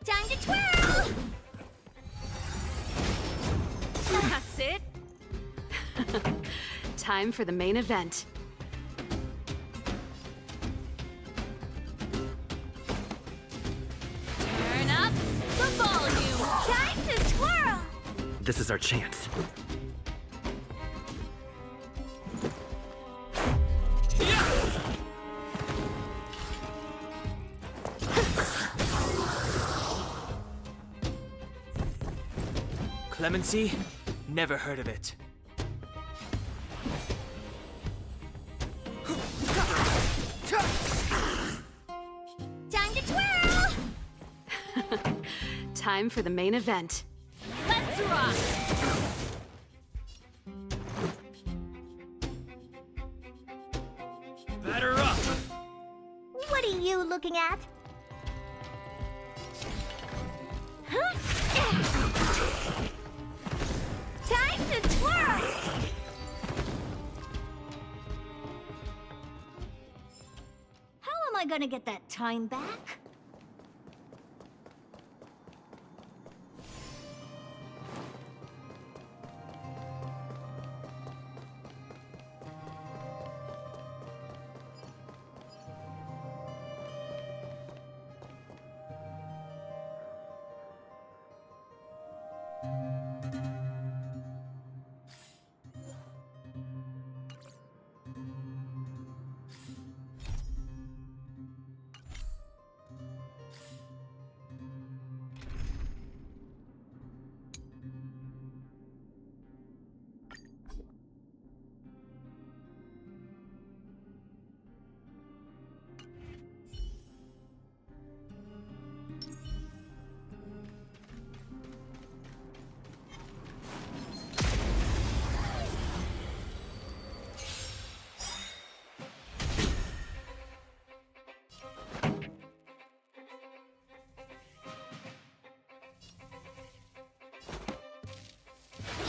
Time to twirl! That's it. Time for the main event. Turn up the volume. Time to twirl! This is our chance. Clemency? Never heard of it. Time to twirl! Time for the main event. Let's rock! Batter up! What are you looking at? Huh? Time to twirl! How am I gonna get that time back?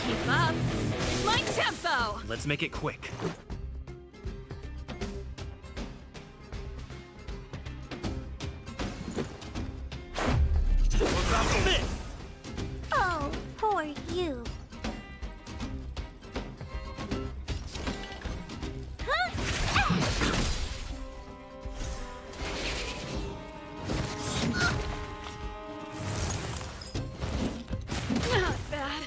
Keep up. My tempo. Let's make it quick. Oh, poor you. Not bad.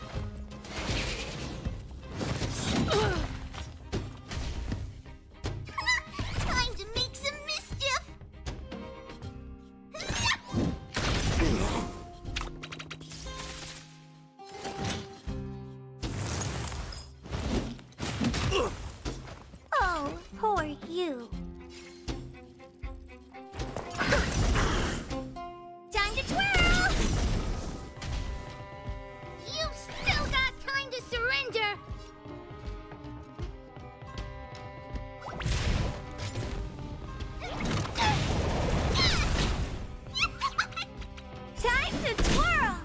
Time to make some mischief! Oh, poor you. Time to twirl! You've still got time to surrender! Time to twirl!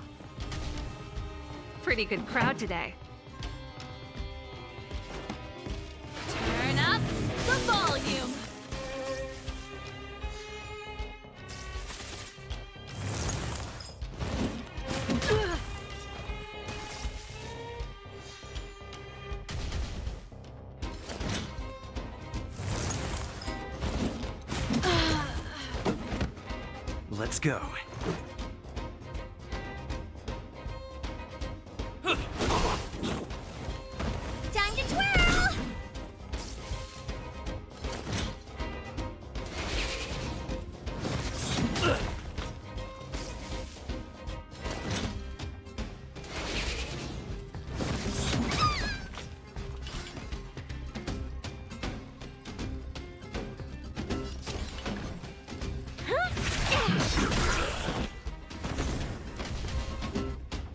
Pretty good crowd today. Turn up the volume. Let's go. Time to twirl!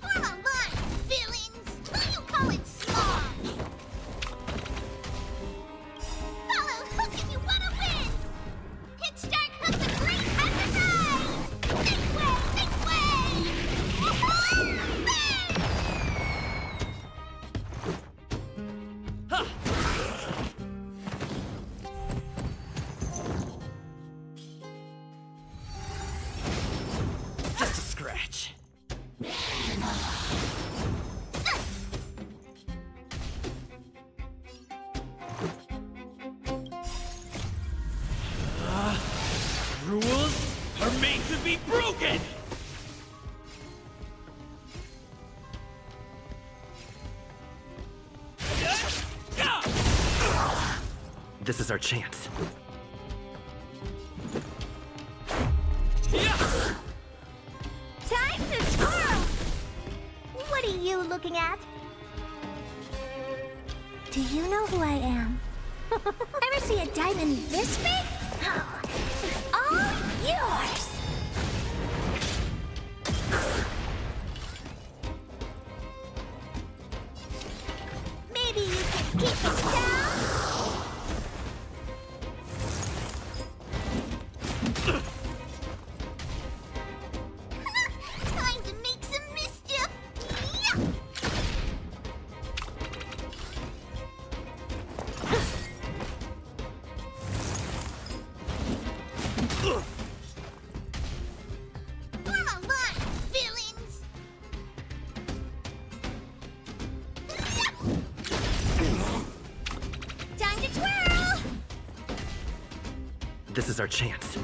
Come on, villains! What do you call it, be broken! This is our chance. Time to twirl! What are you looking at? Do you know who I am? Ever see a diamond this big? Oh, it's all yours! Maybe you can keep it down? Time to make some mischief! Yeah! Come on, villains! Time to twirl! This is our chance.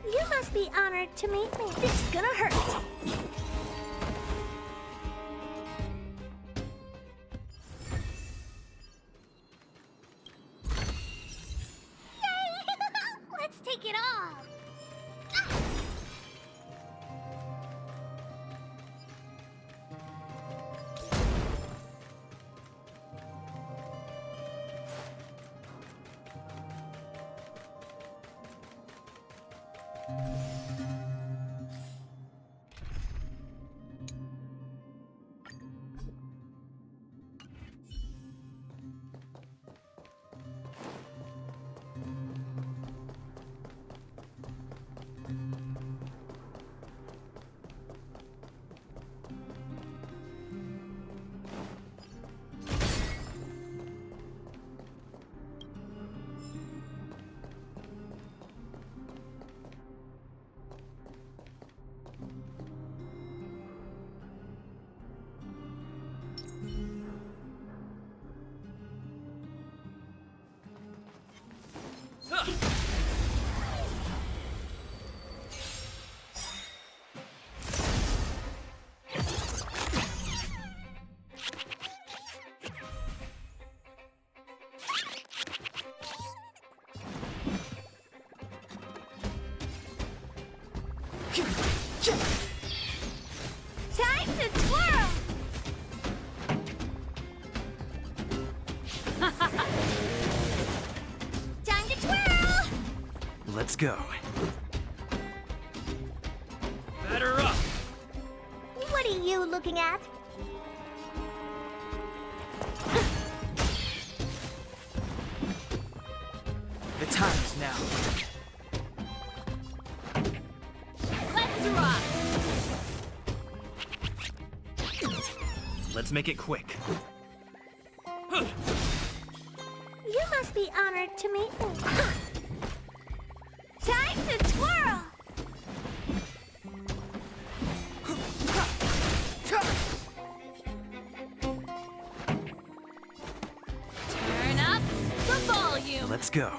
You must be honored to meet me. This is gonna hurt. Yay! Let's take it off. Ah! Time to twirl! Time to twirl! Let's go. Batter up! What are you looking at? The time is now. Let's rock! Let's make it quick. You must be honored to meet me. Time to twirl! Turn up the volume! Let's go.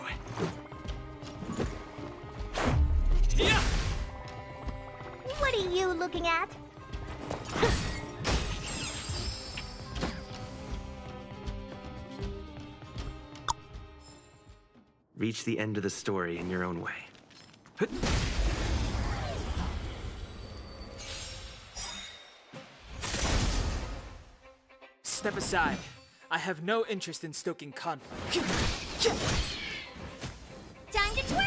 Yeah! What are you looking at? Reach the end of the story in your own way. Step aside. I have no interest in stoking conflict. Time to twirl!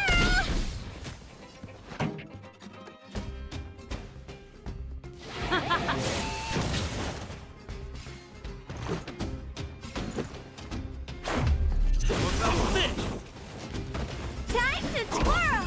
What about this? Time to twirl!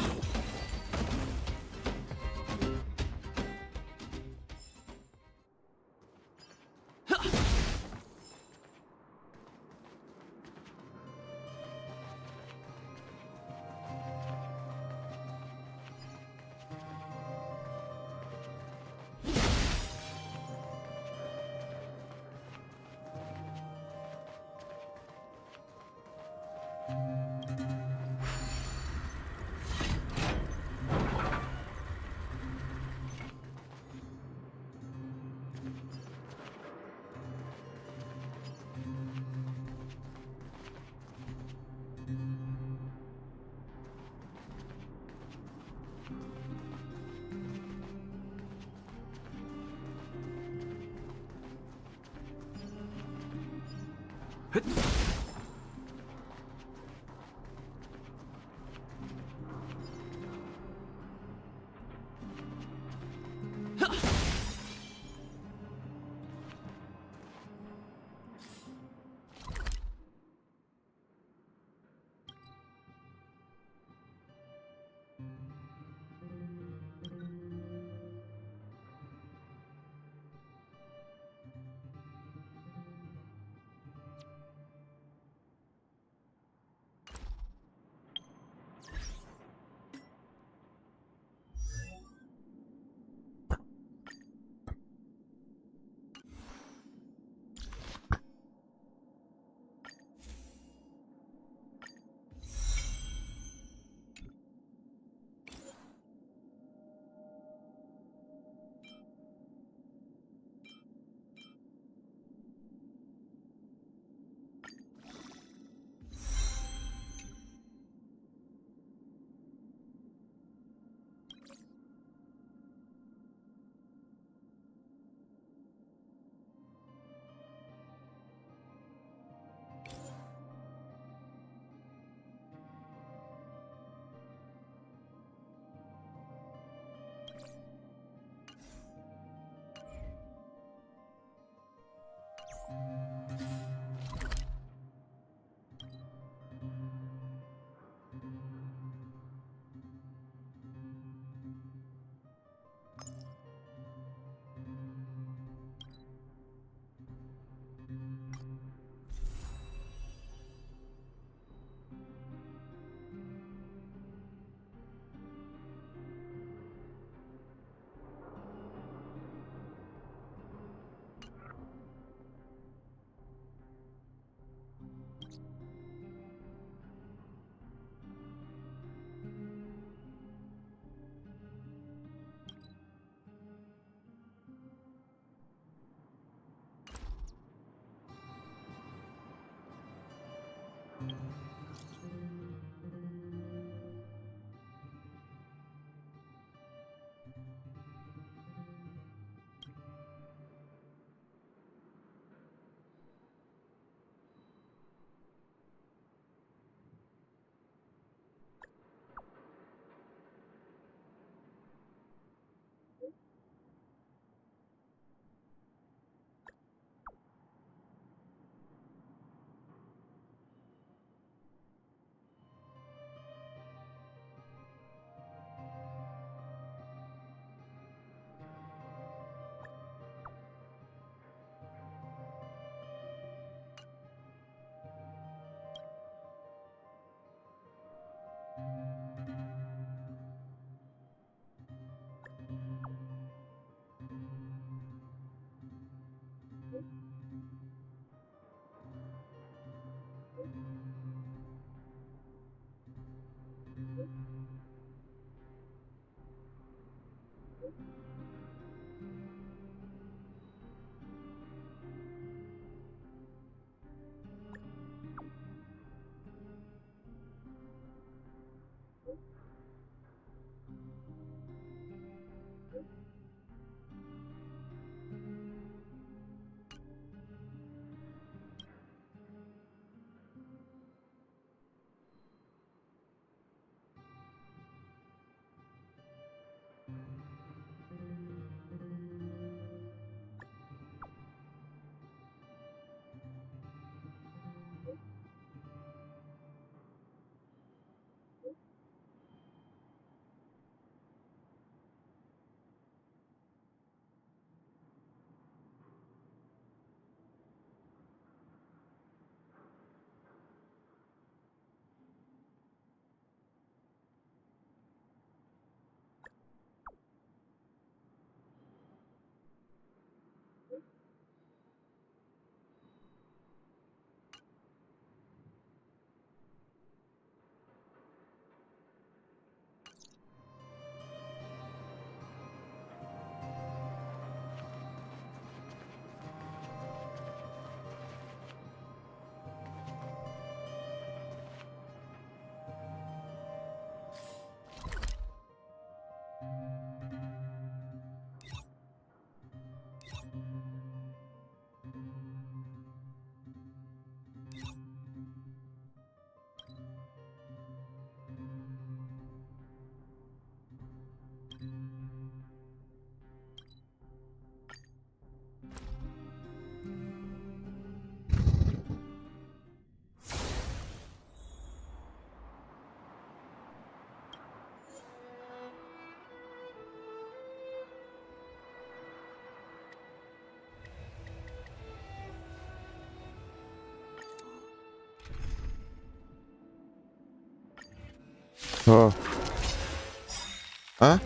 Hả?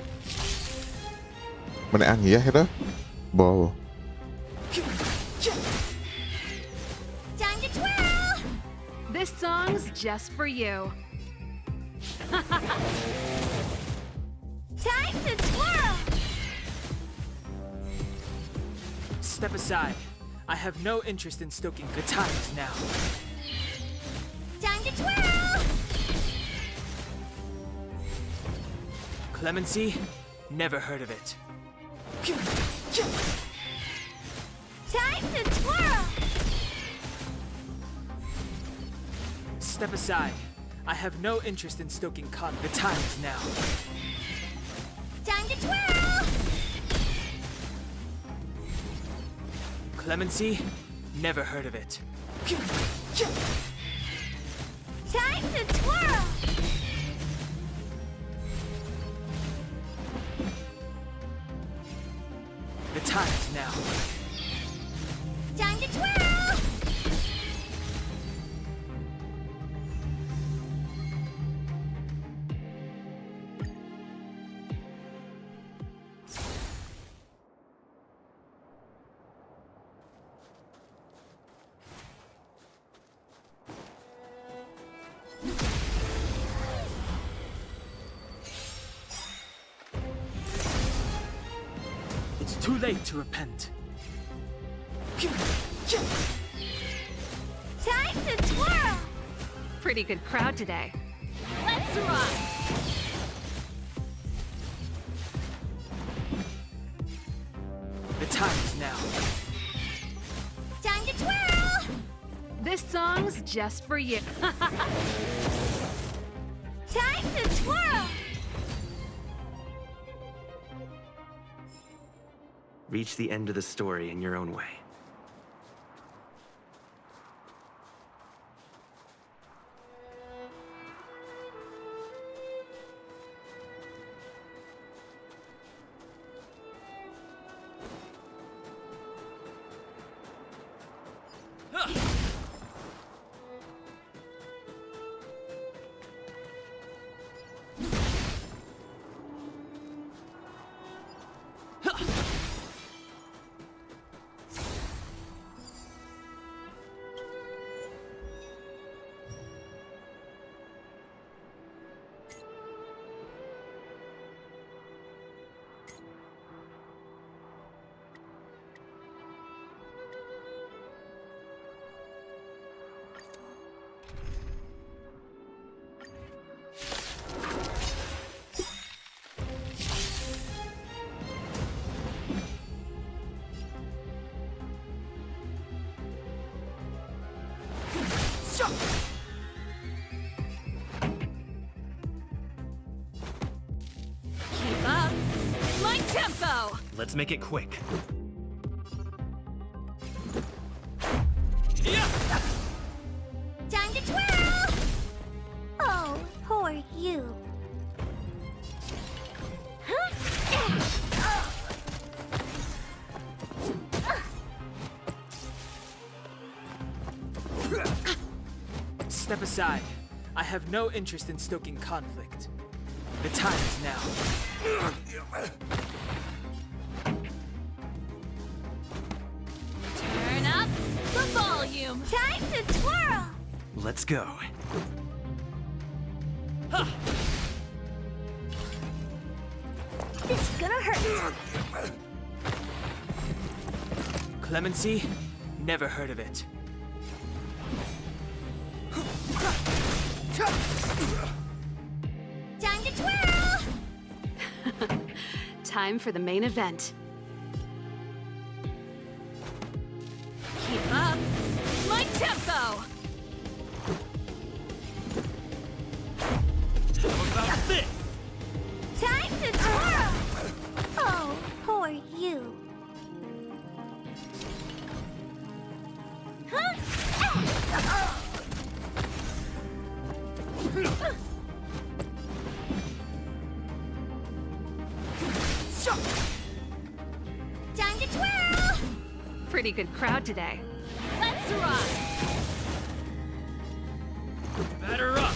Mình ăn gì hết đó? Bồ. Time to twirl! This song's just for you. Time to twirl! Step aside. I have no interest in stoking good times now. Time to twirl! Clemency? Never heard of it. Time to twirl! Step aside. I have no interest in stoking good times now. Time to twirl! Clemency? Never heard of it. Time to twirl! The times now. Time to twirl! It's too late to repent. Time to twirl! Pretty good crowd today. Let's rock! The times now. Time to twirl! This song's just for you. Time to twirl! Reach the end of the story in your own way. Keep up my tempo. Let's make it quick. Time to twirl! Oh, poor you. Step aside. I have no interest in stoking conflict. The time is now. Turn up the volume. Time to twirl! Let's go. This is gonna hurt. Clemency? Never heard of it. Time to twirl! Time for the main event. Keep up my tempo. Time to twirl! Oh, poor you. Time to twirl! Pretty good crowd today. Let's rock! Batter up!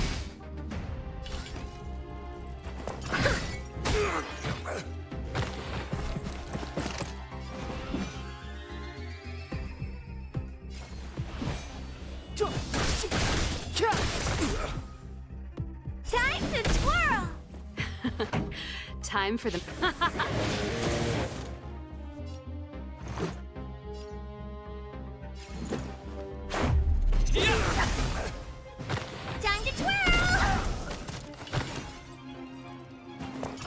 Time to twirl! Time for the... Time to twirl!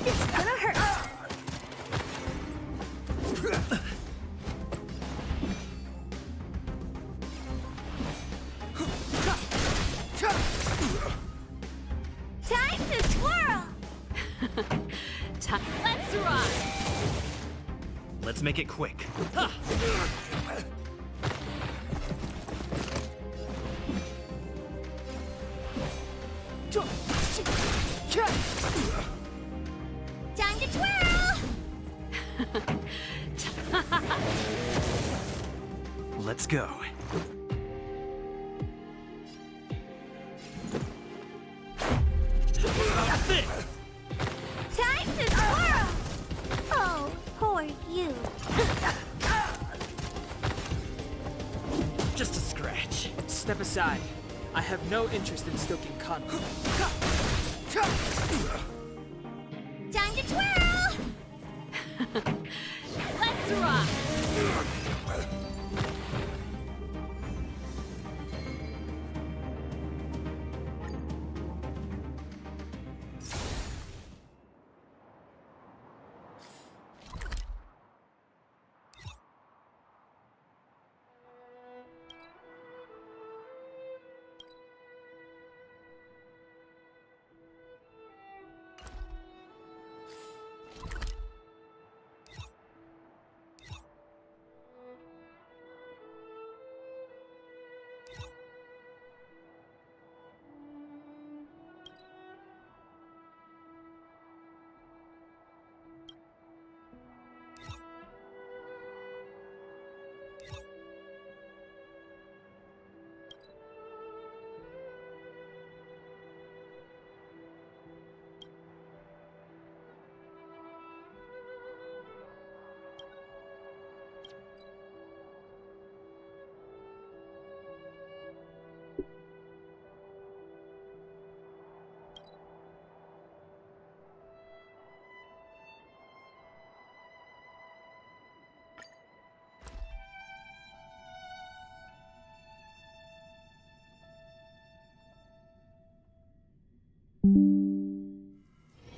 It's gonna hurt. Time to twirl! Let's rock! Let's make it quick. Time to twirl! Let's go. Time to twirl! Oh, poor you. Just a scratch. Step aside. I have no interest in stoking conflict. Time to twirl! Let's rock!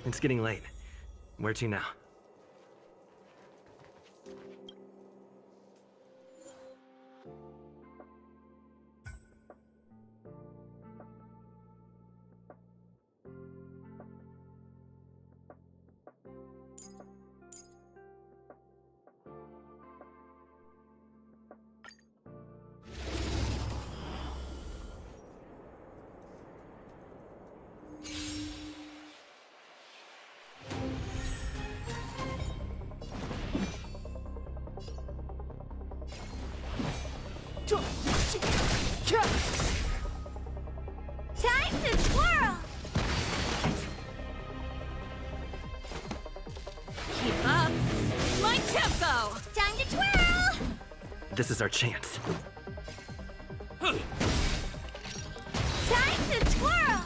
It's getting late. Where to now? Time to twirl! Keep up! My tempo! Time to twirl! This is our chance. Time to twirl!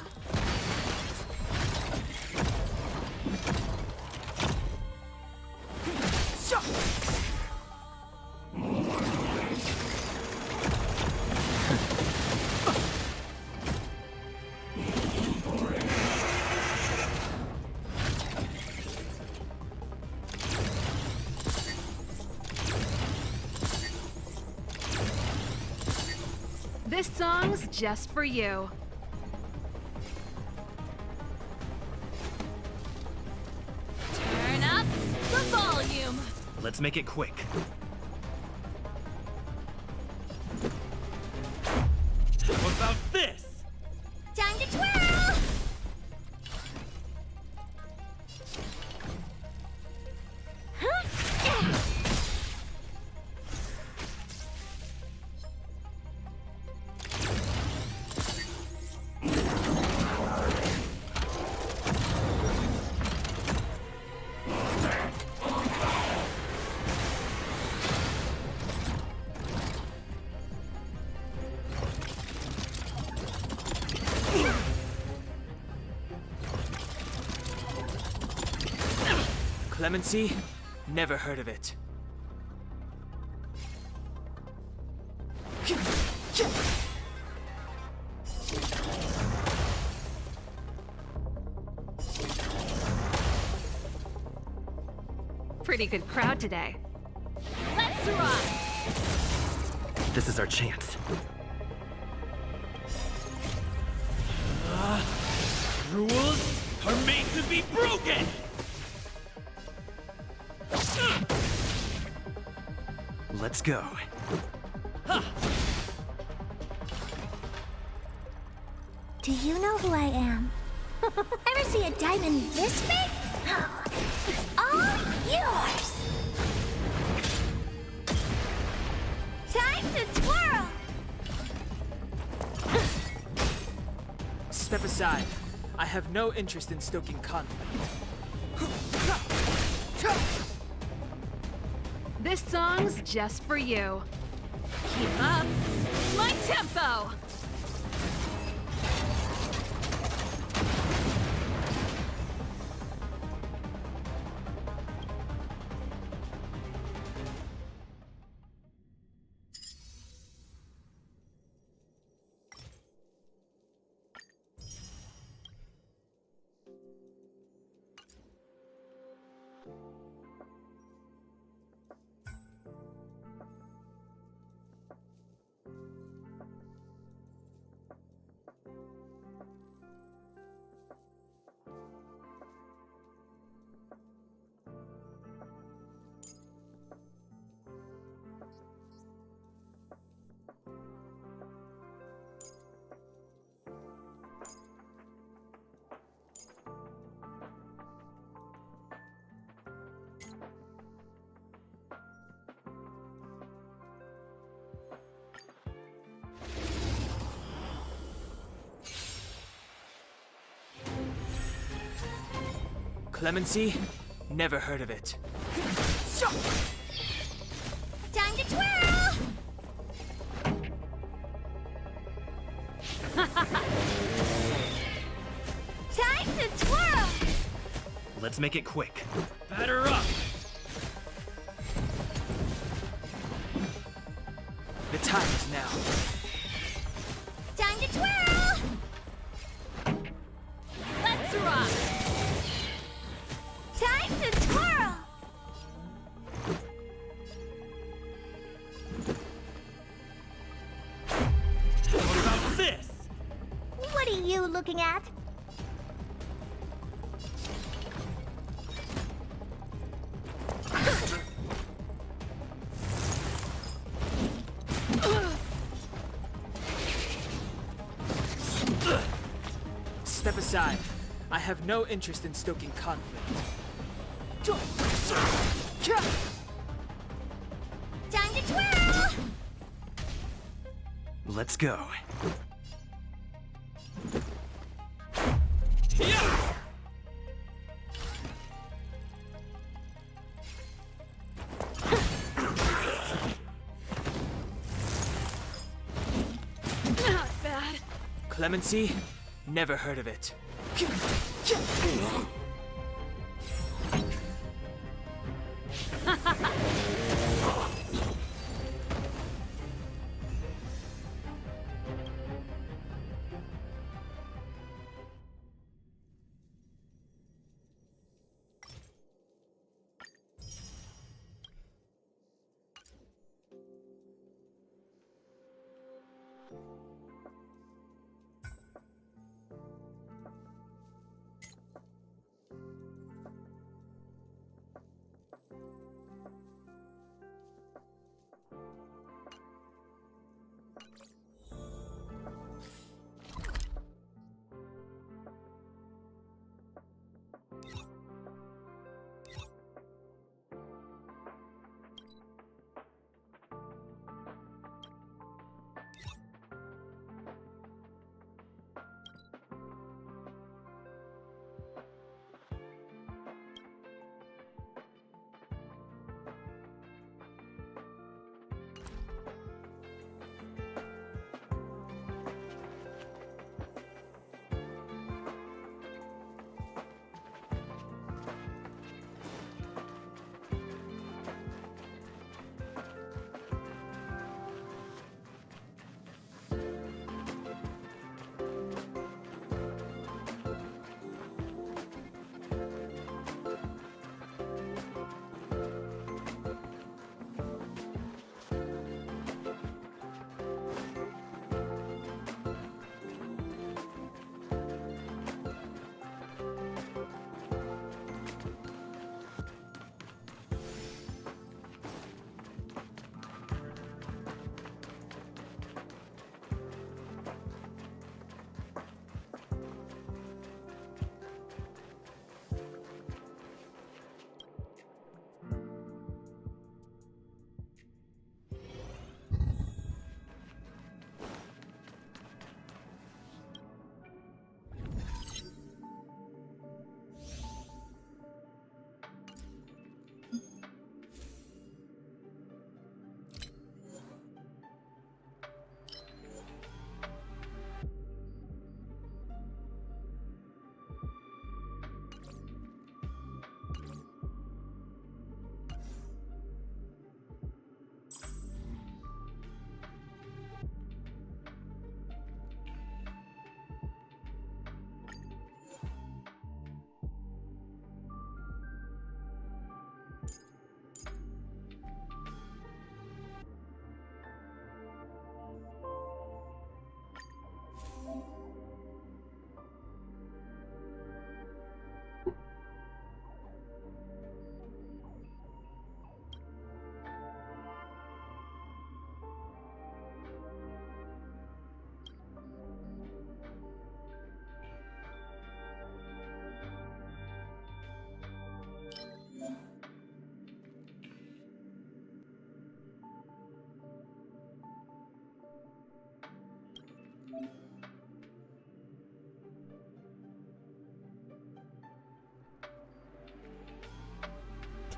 This song's just for you. Turn up the volume. Let's make it quick. How about this? Time to twirl! Clemency? Never heard of it. Pretty good crowd today. Let's rock! This is our chance. Rules are made to be broken! Let's go. Do you know who I am? Ever see a diamond this big? Oh, it's all yours! Time to twirl! Step aside. I have no interest in stoking conflict. This song's just for you. Keep up my tempo! Clemency? Never heard of it. Time to twirl! Time to twirl! Let's make it quick. Batter up! The time is now. Time to twirl! Let's rock! Time to twirl! What about this? What are you looking at? Step aside. I have no interest in stoking conflict. Time to twirl! Let's go. Not bad. Clemency? Never heard of it.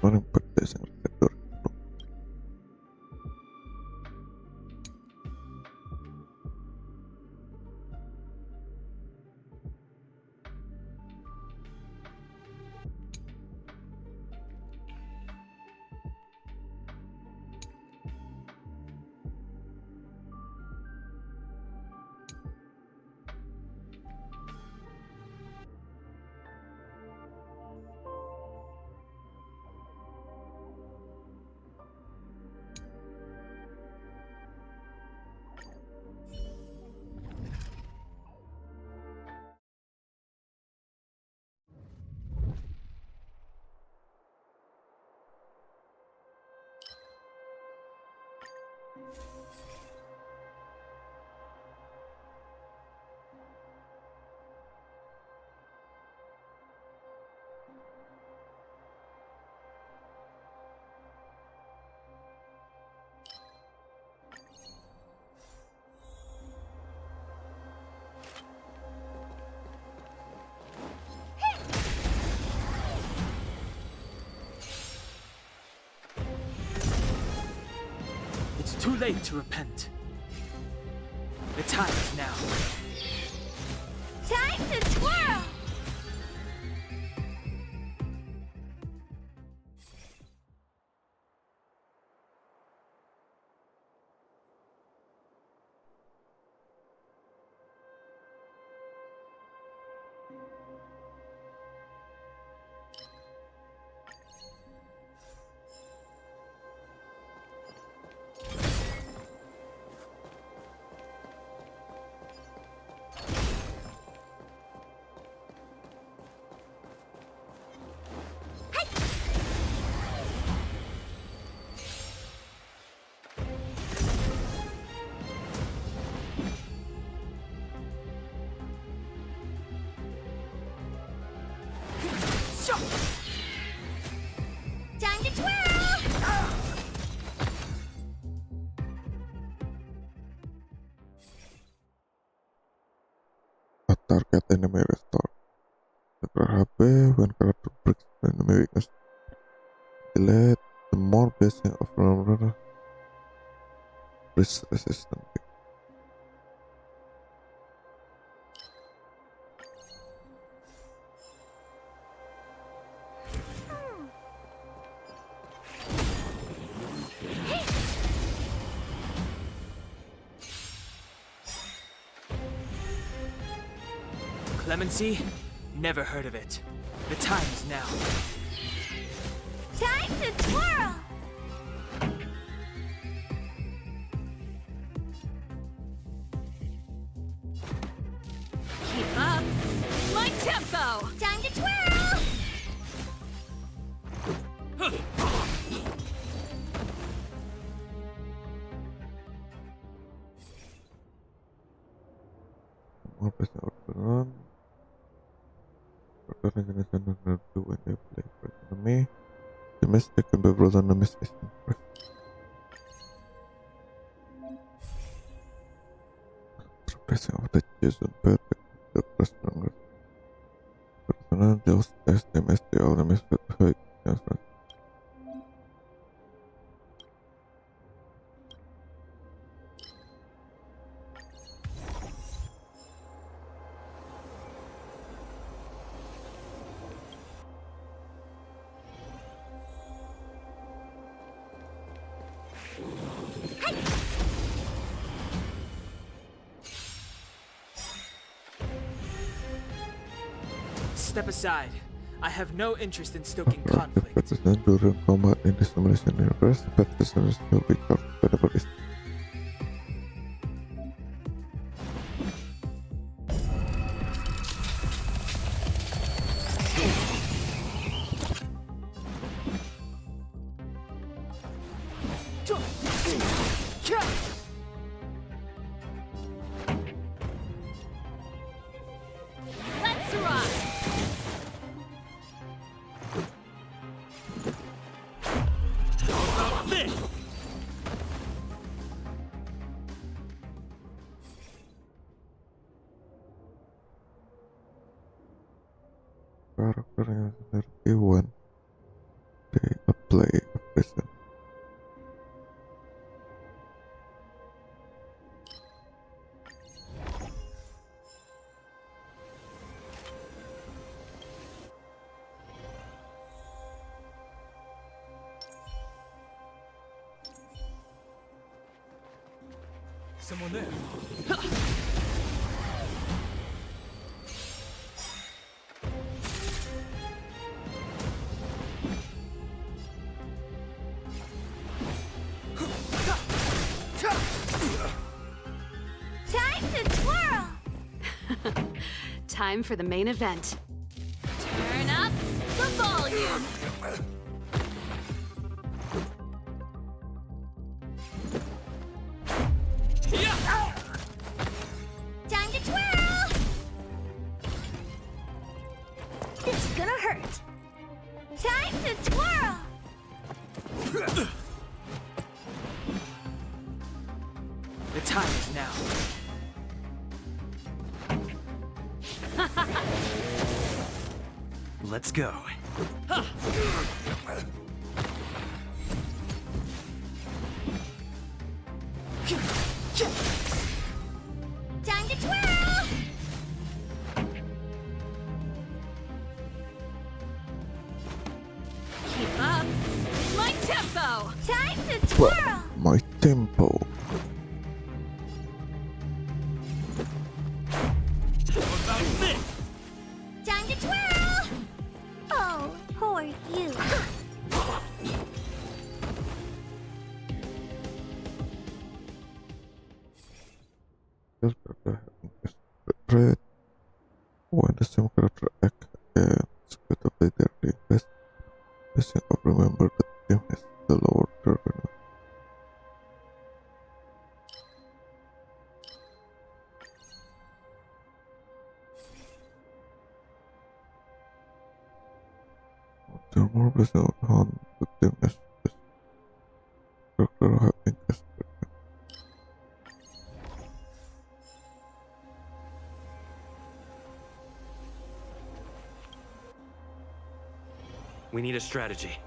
Semalam pada sang redaktor. It's too late to repent. The time is now. Time to twirl! Time to twirl! A target enemy restore. Setelah HP, when character breaks the enemy weakness, delete the more blessing of runner breach resistant. Clemency? Never heard of it. The time is now. Time to twirl! Keep up. My tempo. Time to twirl! More blessing of run. Further generation and do when they play for enemy. The mistake can be brought on the mistake. Blessing of the chosen perfect. The personal just as the mistake of the mistake. Step aside. I have no interest in stoking conflict. Participants during combat in the simulation universe, participants will be charged whenever is Let's rock. This! karakter yang dari K1 day up play a prison. Someone there. Time to twirl! Time for the main event. Turn up the volume. Time to twirl! It's gonna hurt. Time to twirl! The time is now. Let's go. Time to twirl! Keep up. My tempo. Time to twirl! My tempo. How about this? Time to twirl! Oh, poor you. This character having a secret trait. When the same character act against creatively their request, missing of remember that the game has the lower turn. There are more based on the game as this character having a secret trait. We need a strategy.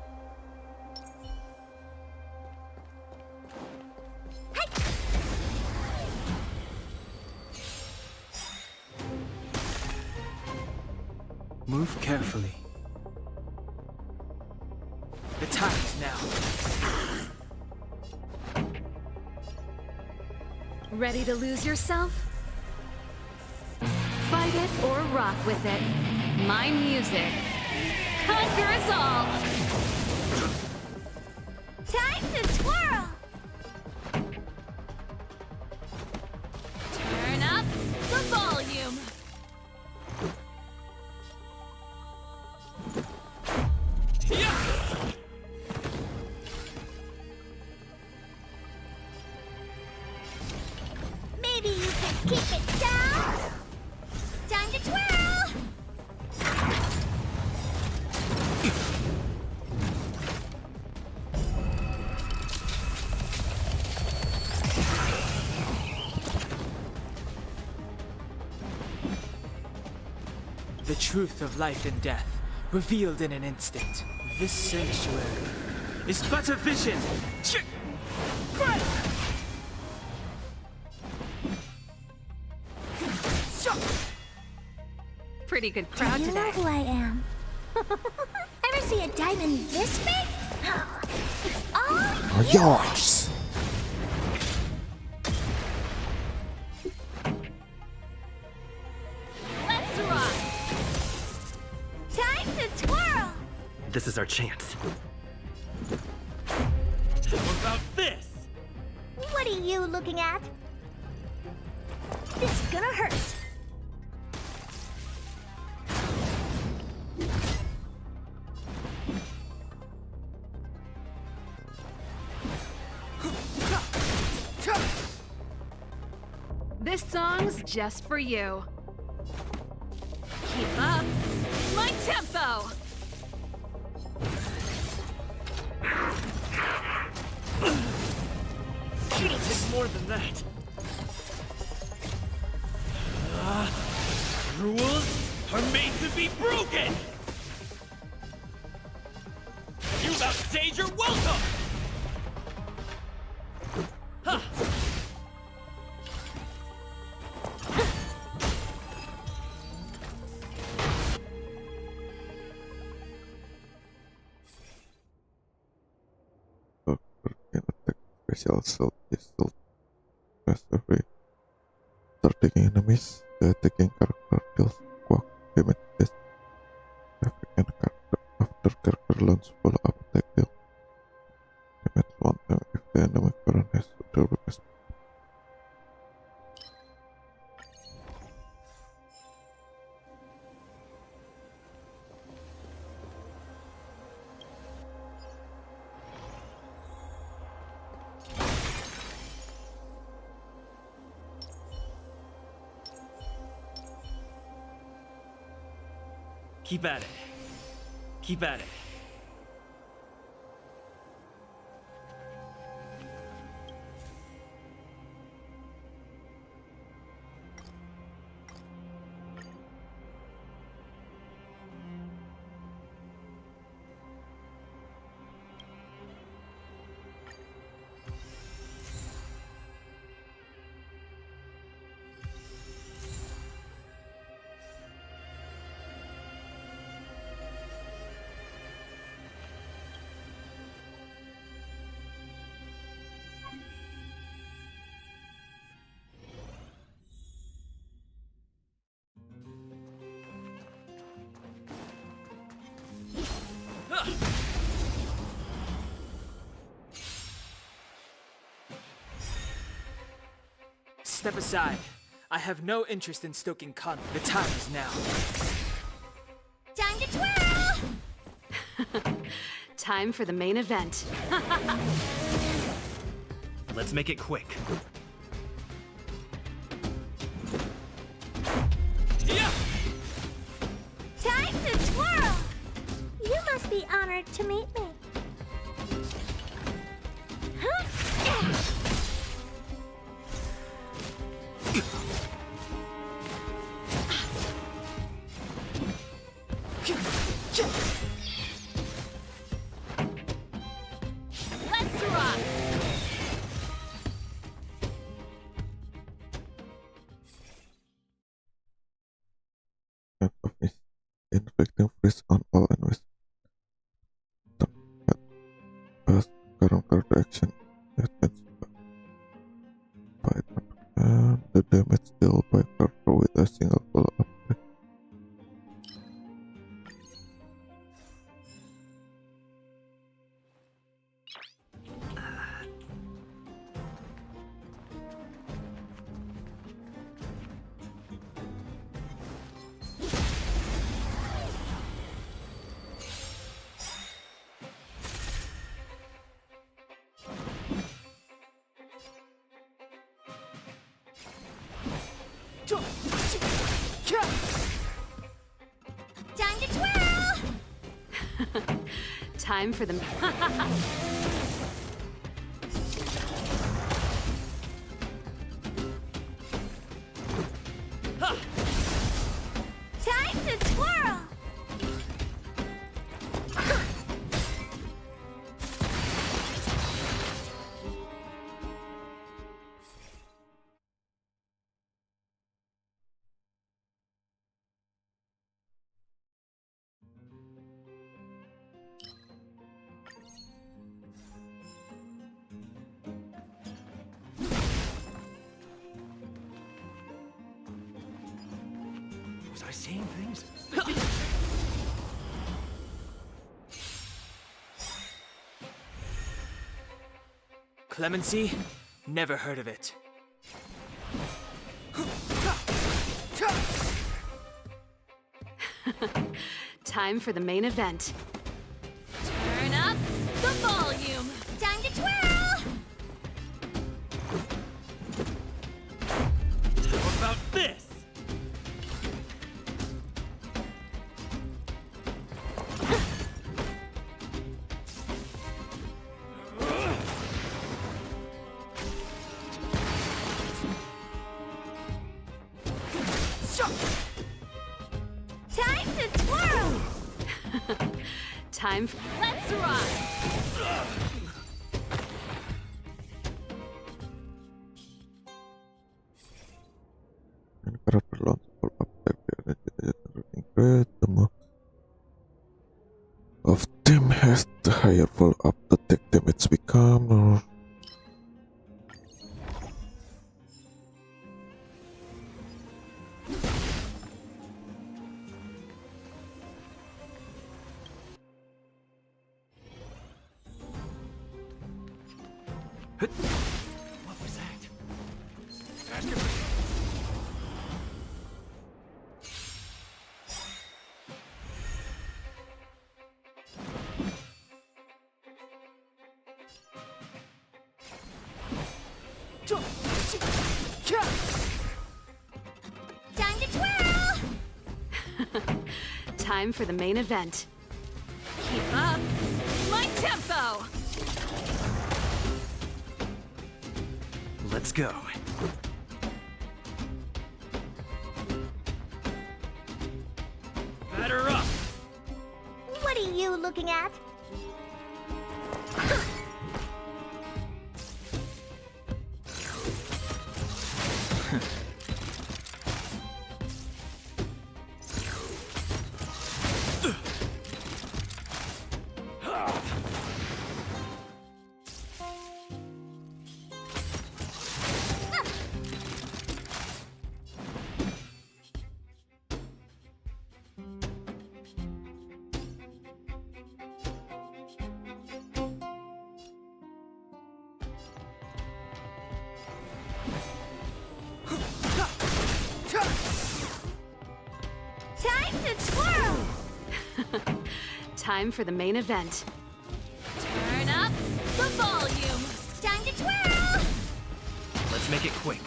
Move carefully. The time is now. Ready to lose yourself? Fight it or rock with it. My music. Conquer us all! Time to twirl! Turn up the volume. Maybe you can keep it down! Time to twirl! The truth of life and death, revealed in an instant. This sanctuary is but a vision. Pretty good crowd Do you know today. who I am? Ever see a diamond this big? It's all Yours! Let's rock! time to twirl! This is our chance. How about this? What are you looking at? It's gonna hurt. This song's just for you. Keep up my tempo! It'll take more than that. Rules are made to be broken! You about stage, you're welcome! Huh. Can attack special assault pistol massively. Targeting enemies, the attacking character deals quack damage as effect and character after character launch follow-up attack deal damage one time if the enemy current has the weakest. Keep at it. Keep at it. Step aside. I have no interest in stoking conflict. The time is now. Time to twirl! Time for the main event. Let's make it quick. Yeah! Time to twirl! You must be honored to meet me. Huh? Let's rock! Kind of is inflicting freeze on all enemies. As current card action advance by the damage dealt by character with a single follow-up attack. Time to twirl! Time for the... Time to twirl! Was I saying things? Clemency? Never heard of it. Time for the main event. Turn up the volume! Time to twirl! How about this? Time to twirl! Let's rock! And character launch all up there generating great. The more of team has, the higher full up the tech damage become. Or What was that? Time to twirl! Time for the main event. Keep up my tempo! Let's go. Batter up! What are you looking at? Time to twirl! Time for the main event. Turn up the volume! Time to twirl! Let's make it quick.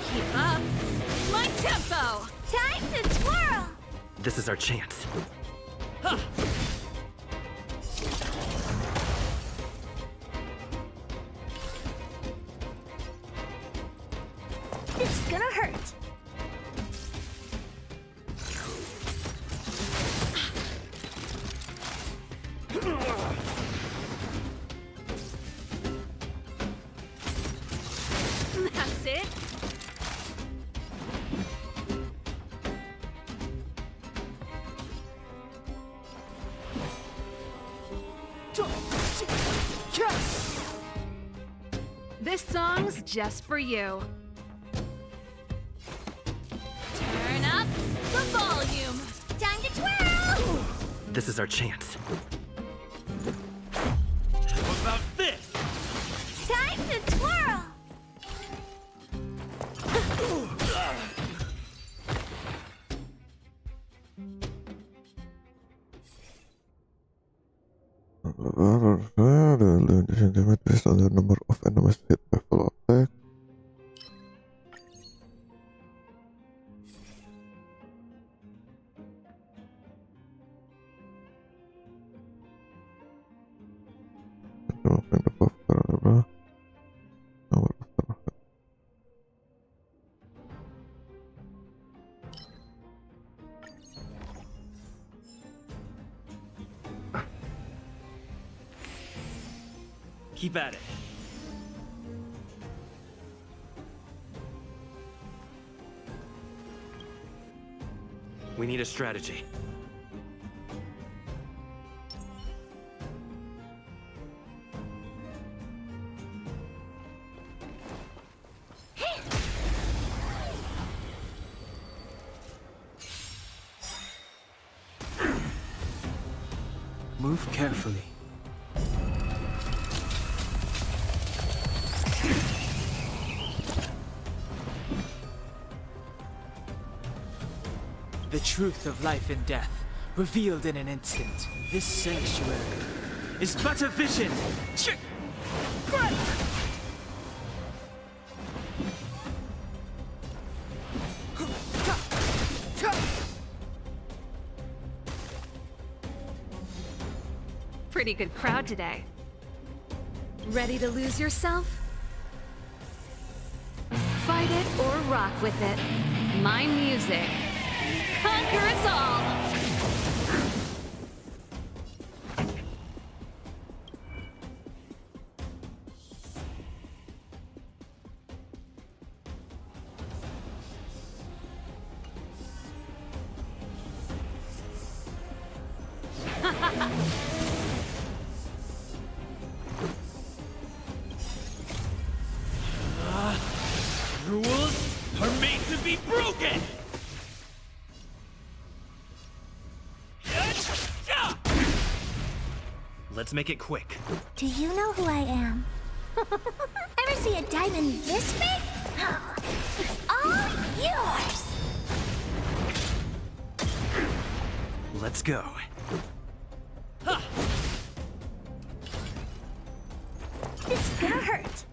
Keep up my tempo! Time to twirl! This is our chance. It's gonna hurt. That's it! This song's just for you. Turn up the volume! Time to twirl! This is our chance. How about this? Time to twirl! the damage based on the number of enemies hit by full attack. Number of target. Keep at it. We need a strategy. Move carefully. The truth of life and death, revealed in an instant. This sanctuary is but a vision. Pretty good crowd today. Ready to lose yourself? Fight it or rock with it. My music. Conquer us all! Rules are made to be broken! Let's make it quick. Do you know who I am? Ever see a diamond this big? It's all yours! Let's go. It's gonna hurt.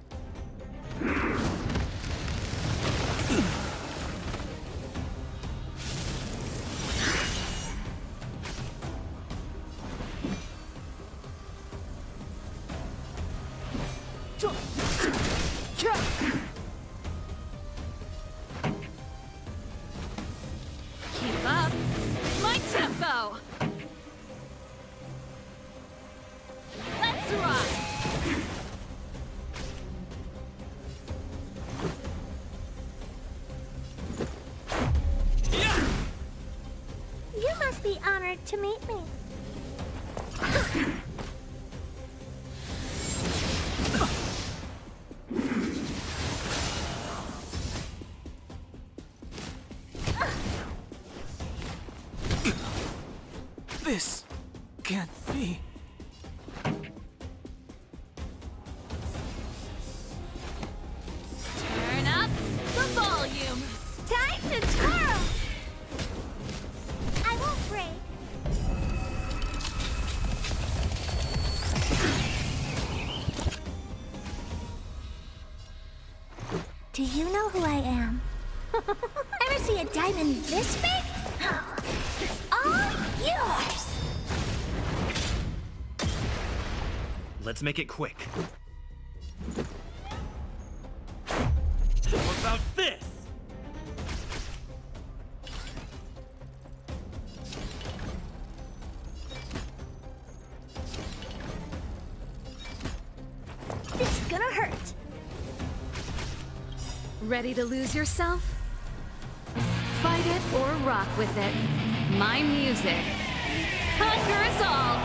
Keep up. My tempo. Let's rock. You must be honored to meet me. This can't be. Turn up the volume. Time to twirl! I won't break. Do you know who I am? Ever see a diamond this big? It's all yours! Let's make it quick. How about this? It's gonna hurt. Ready to lose yourself? Fight it or rock with it. My music. Conquer us all!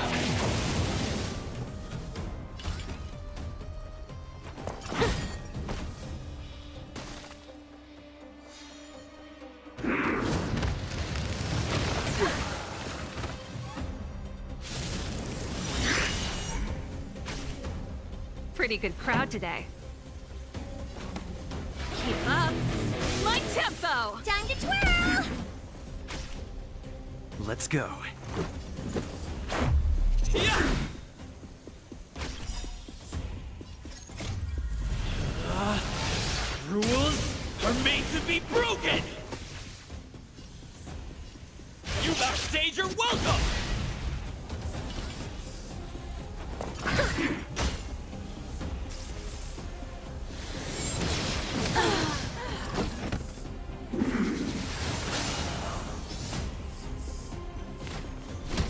Pretty good crowd today. Keep up. My tempo! Time to twirl! Let's go. Rules are made to be broken! You backstage are welcome!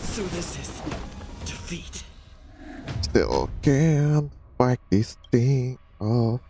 So this is defeat. Still can't fight this thing off.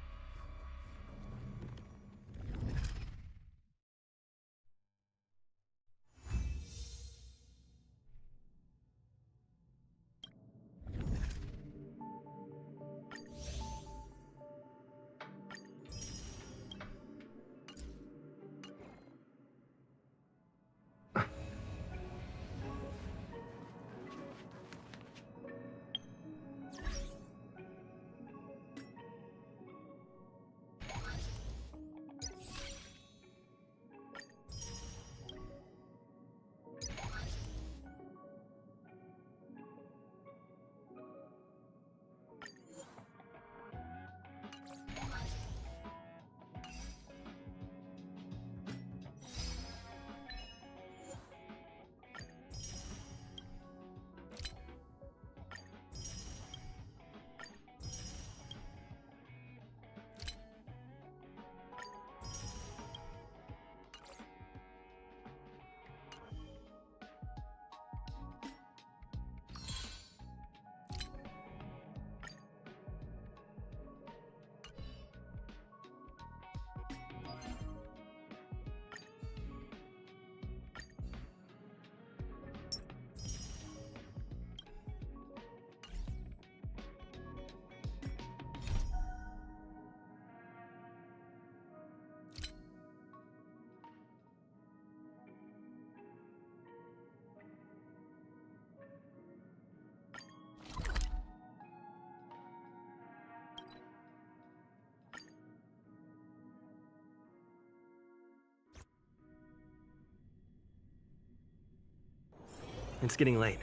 It's getting late.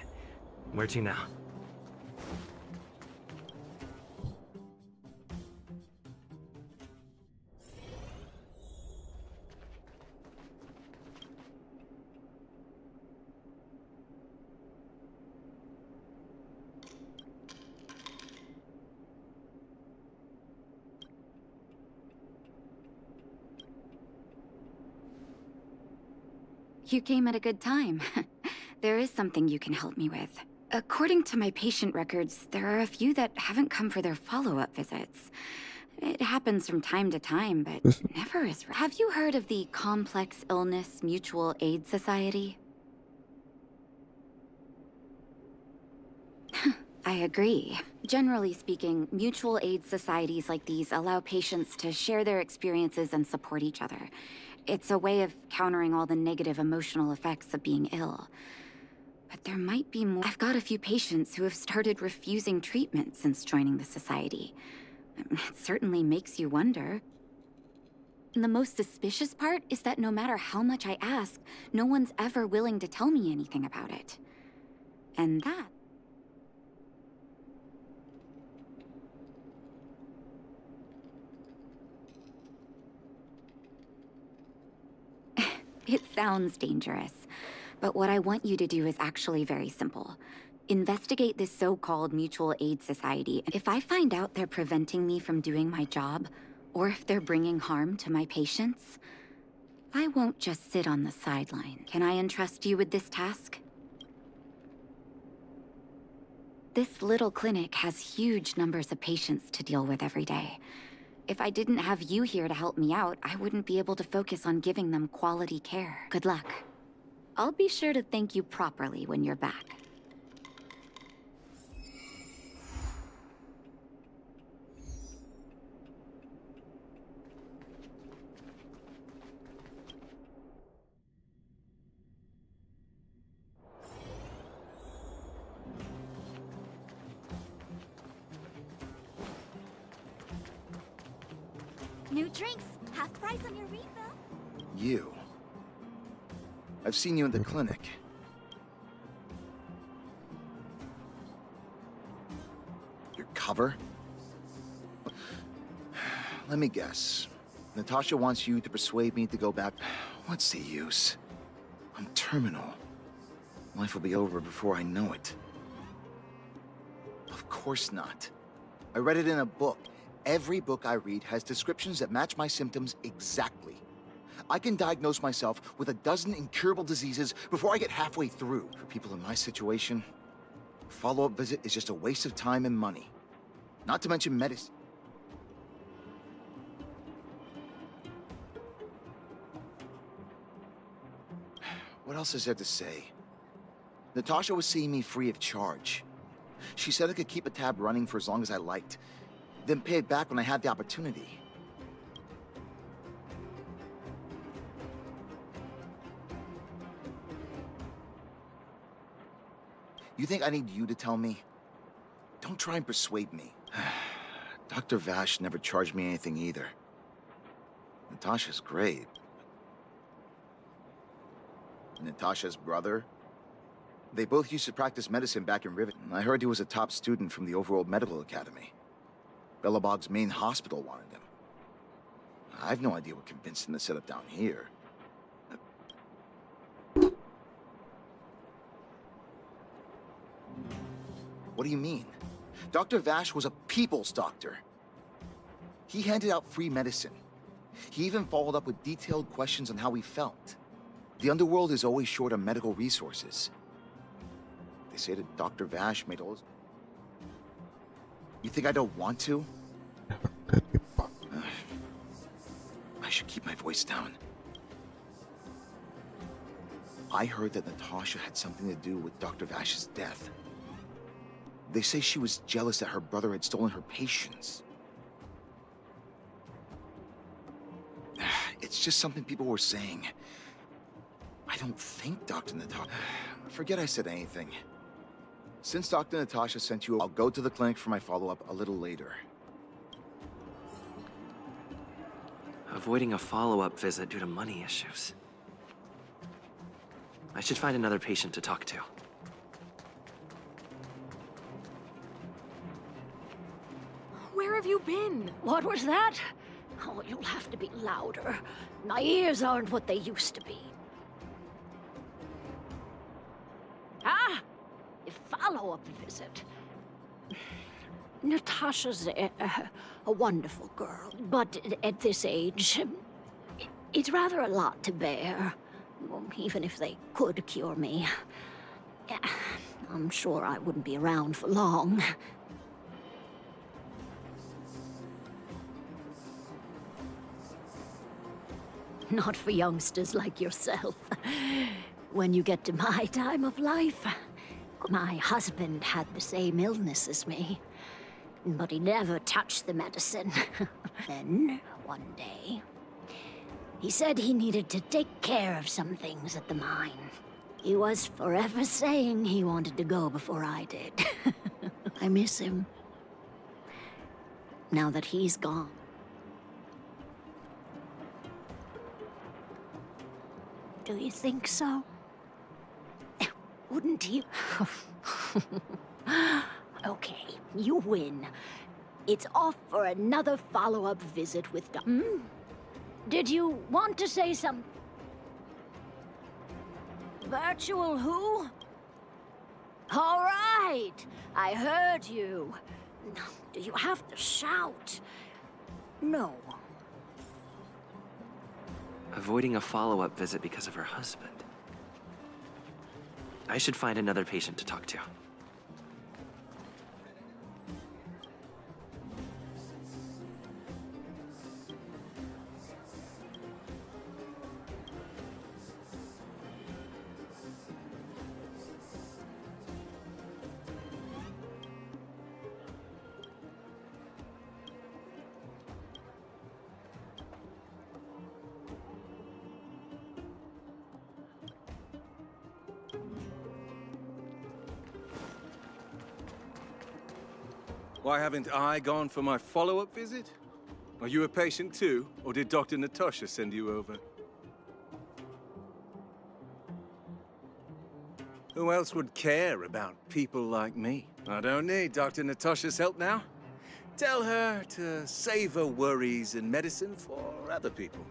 Where to now? You came at a good time. There is something you can help me with. According to my patient records, there are a few that haven't come for their follow-up visits. It happens from time to time, but never as... Have you heard of the Complex Illness Mutual Aid Society? I agree. Generally speaking, mutual aid societies like these allow patients to share their experiences and support each other. It's a way of countering all the negative emotional effects of being ill. But there might be more. I've got a few patients who have started refusing treatment since joining the society. It certainly makes you wonder. And the most suspicious part is that no matter how much I ask, no one's ever willing to tell me anything about it. And that... It sounds dangerous, but what I want you to do is actually very simple. Investigate this so-called mutual aid society. If I find out they're preventing me from doing my job, or if they're bringing harm to my patients, I won't just sit on the sideline. Can I entrust you with this task? This little clinic has huge numbers of patients to deal with every day. If I didn't have you here to help me out, I wouldn't be able to focus on giving them quality care. Good luck. I'll be sure to thank you properly when you're back. New drinks, half price on your refill. You. I've seen you in the clinic. Your cover? Let me guess. Natasha wants you to persuade me to go back. What's the use? I'm terminal. Life will be over before I know it. Of course not. I read it in a book. Every book I read has descriptions that match my symptoms exactly. I can diagnose myself with a dozen incurable diseases before I get halfway through. For people in my situation, a follow-up visit is just a waste of time and money. Not to mention medicine. What else is there to say? Natasha was seeing me free of charge. She said I could keep a tab running for as long as I liked, then pay it back when I had the opportunity. You think I need you to tell me? Don't try and persuade me. Dr. Vash never charged me anything either. Natasha's great. Natasha's brother? They both used to practice medicine back in Rivet. I heard he was a top student from the Overworld Medical Academy. Belobog's main hospital wanted him. I have no idea what convinced him to set up down here. What do you mean? Dr. Vash was a people's doctor. He handed out free medicine. He even followed up with detailed questions on how he felt. The underworld is always short on medical resources. They say that Dr. Vash made all his... You think I don't want to? I should keep my voice down. I heard that Natasha had something to do with Dr. Vash's death. They say she was jealous that her brother had stolen her patients. It's just something people were saying. I don't think Dr. Natasha... Forget I said anything. Since Dr. Natasha sent you, I'll go to the clinic for my follow-up a little later. Avoiding a follow-up visit due to money issues. I should find another patient to talk to. Where have you been? What was that? Oh, you'll have to be louder. My ears aren't what they used to be. Ah! A follow-up visit. Natasha's a wonderful girl, but at this age, it's rather a lot to bear. Well, even if they could cure me, I'm sure I wouldn't be around for long. Not for youngsters like yourself. When you get to my time of life, my husband had the same illness as me, but he never touched the medicine. Then, one day, he said he needed to take care of some things at the mine. He was forever saying he wanted to go before I did. I miss him. Now that he's gone. Do you think so? Wouldn't you? Okay, you win. It's off for another follow-up visit with Did you want to say something? Virtual who? All right, I heard you. Do you have to shout? No. Avoiding a follow-up visit because of her husband. I should find another patient to talk to. Why haven't I gone for my follow-up visit? Are you a patient too, or did Dr. Natasha send you over? Who else would care about people like me? I don't need Dr. Natasha's help now. Tell her to save her worries and medicine for other people.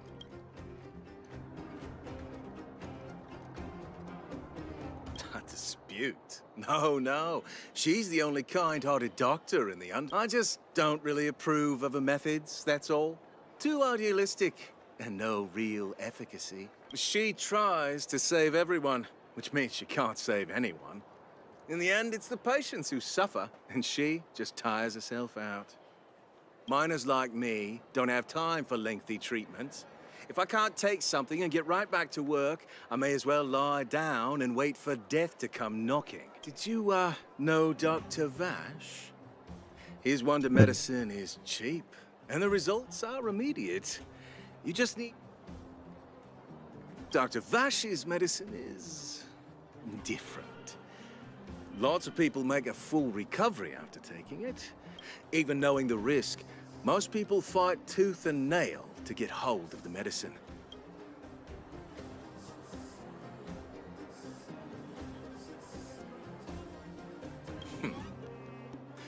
A dispute? No. She's the only kind-hearted doctor in the I just don't really approve of her methods, that's all. Too idealistic and no real efficacy. She tries to save everyone, which means she can't save anyone. In the end, it's the patients who suffer, and she just tires herself out. Miners like me don't have time for lengthy treatments. If I can't take something and get right back to work, I may as well lie down and wait for death to come knocking. Did you, know Dr. Vash? His wonder medicine is cheap, and the results are immediate. You just need... Dr. Vash's medicine is... different. Lots of people make a full recovery after taking it. Even knowing the risk, most people fight tooth and nail to get hold of the medicine.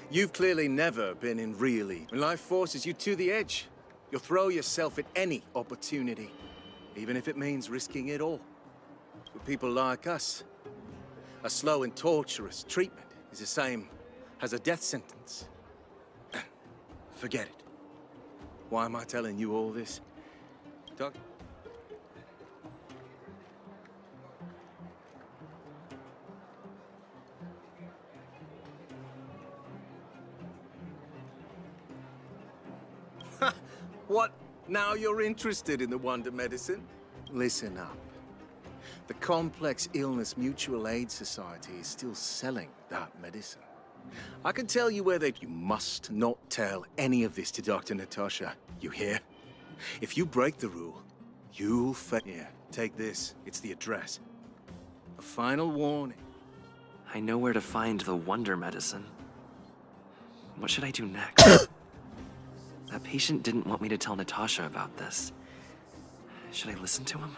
You've clearly never been in really. When life forces you to the edge, you'll throw yourself at any opportunity, even if it means risking it all. For people like us, a slow and torturous treatment is the same as a death sentence. Forget it. Why am I telling you all this? Doc? What? Now you're interested in the wonder medicine? Listen up. The Complex Illness Mutual Aid Society is still selling that medicine. I can tell you where you must not tell any of this to Dr. Natasha. You hear? If you break the rule, you'll Here, take this. It's the address. A final warning. I know where to find the wonder medicine. What should I do next? That patient didn't want me to tell Natasha about this. Should I listen to him?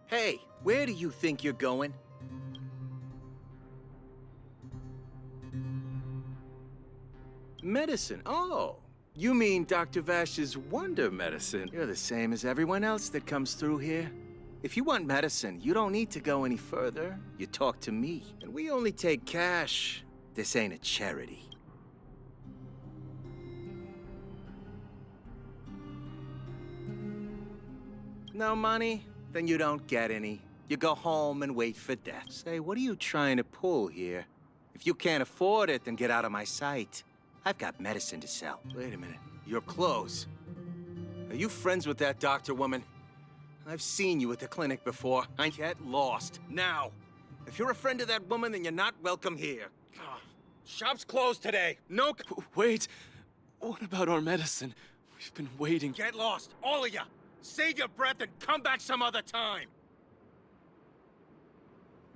Hey, where do you think you're going? Medicine? Oh, you mean Dr. Vash's wonder medicine. You're the same as everyone else that comes through here. If you want medicine, you don't need to go any further. You talk to me, and we only take cash. This ain't a charity. No money? Then you don't get any. You go home and wait for death. Say, what are you trying to pull here? If you can't afford it, then get out of my sight. I've got medicine to sell. Wait a minute. Your clothes. Are you friends with that doctor woman? I've seen you at the clinic before. I get lost. Now. If you're a friend of that woman, then you're not welcome here. Shop's closed today. No... Wait. What about our medicine? We've been waiting. Get lost, all of you. Save your breath and come back some other time.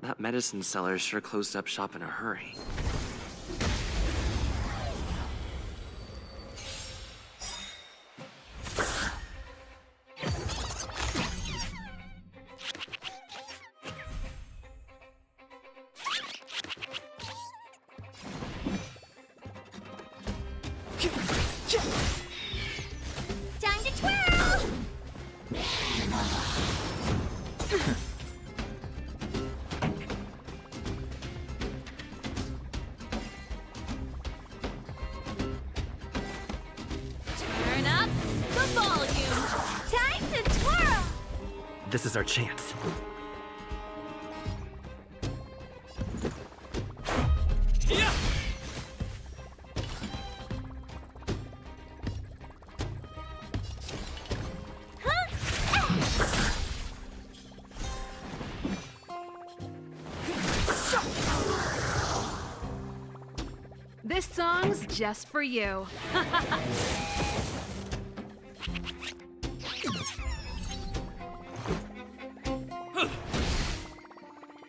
That medicine seller sure closed up shop in a hurry. Time to twirl! Turn up the volume. Time to twirl! This is our chance. This song's just for you.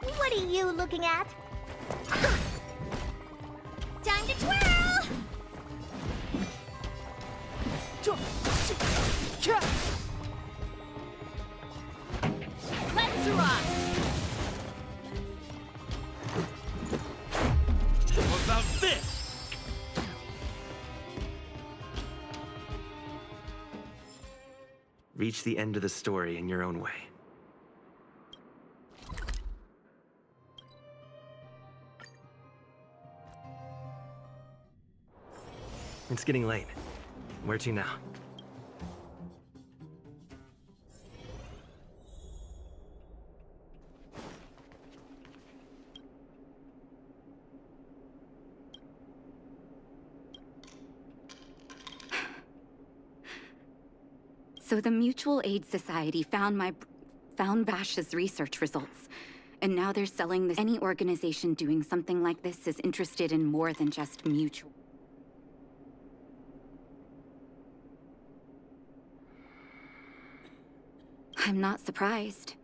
What are you looking at? Time to twirl! Let's rock! What about this? Reach the end of the story in your own way. It's getting late. Where to now? So the Mutual Aid Society found Vash's research results. And now they're selling this. Any organization doing something like this is interested in more than just mutual. I'm not surprised.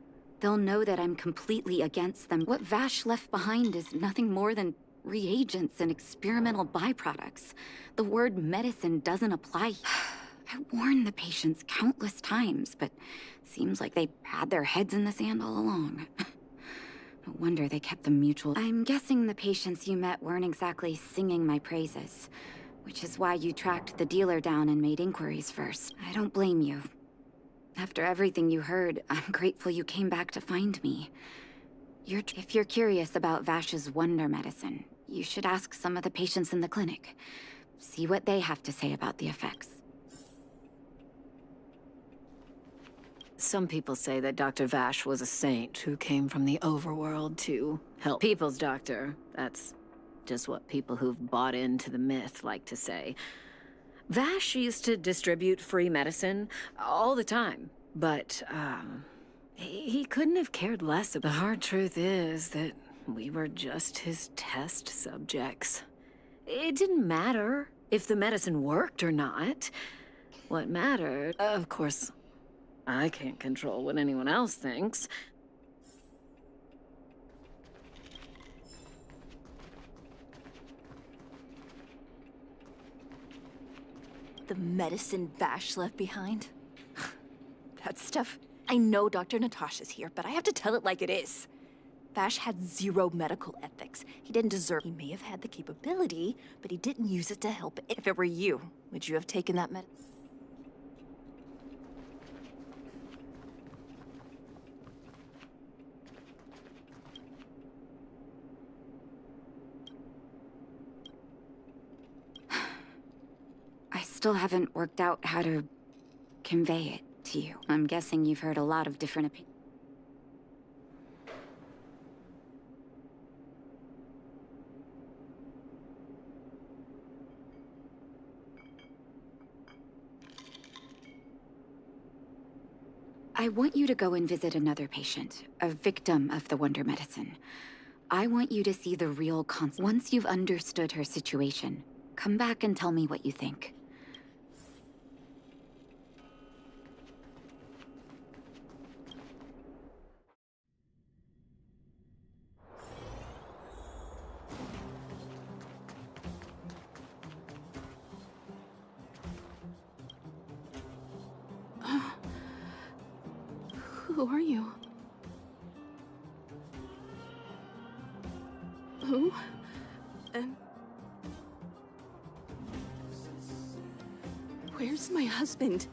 They'll know that I'm completely against them. What Vash left behind is nothing more than reagents and experimental byproducts. The word medicine doesn't apply. I warned the patients countless times, but seems like they had their heads in the sand all along. No wonder they kept them mutual. I'm guessing the patients you met weren't exactly singing my praises, which is why you tracked the dealer down and made inquiries first. I don't blame you. After everything you heard, I'm grateful you came back to find me. If you're curious about Vash's wonder medicine, you should ask some of the patients in the clinic. See what they have to say about the effects. Some people say that Dr. Vash was a saint who came from the overworld to help people's doctor. That's just what people who've bought into the myth like to say. Vash used to distribute free medicine all the time, but he couldn't have cared less. The hard truth is that we were just his test subjects. It didn't matter if the medicine worked or not. What mattered, of course, I can't control what anyone else thinks. The medicine Vash left behind? That stuff... I know Dr. Natasha's here, but I have to tell it like it is. Vash had zero medical ethics. He didn't deserve... He may have had the capability, but he didn't use it to help. If it were you, would you have taken that medicine? I still haven't worked out how to convey it to you. I'm guessing you've heard a lot of different opinions. I want you to go and visit another patient, a victim of the Wonder Medicine. I want you to see the real Once you've understood her situation, come back and tell me what you think. Who are you? Who? And... where's my husband?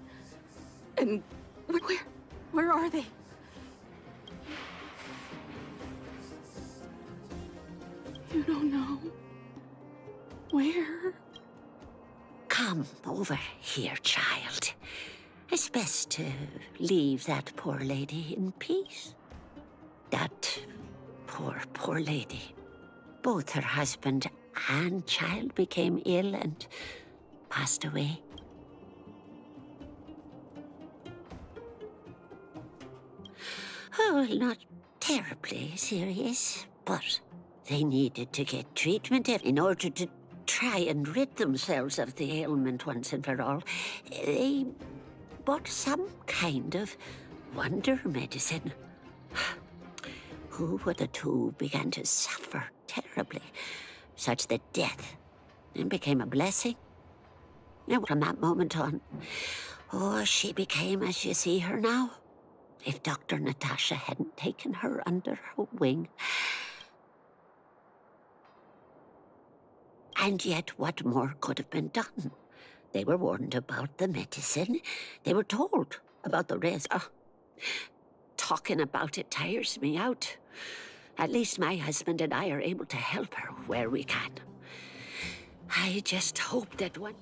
And where are they? You don't know? Where? Come over here, child. It's best to leave that poor lady in peace. That poor lady. Both her husband and child became ill and passed away. Oh, not terribly serious, but they needed to get treatment in order to try and rid themselves of the ailment once and for all. They bought some kind of wonder medicine. Who were the two began to suffer terribly, such that death became a blessing. And from that moment on, oh, she became as you see her now. If Dr. Natasha hadn't taken her under her wing. And yet, what more could have been done? They were warned about the medicine. They were told about the risk. Oh, talking about it tires me out. At least my husband and I are able to help her where we can. I just hope that one...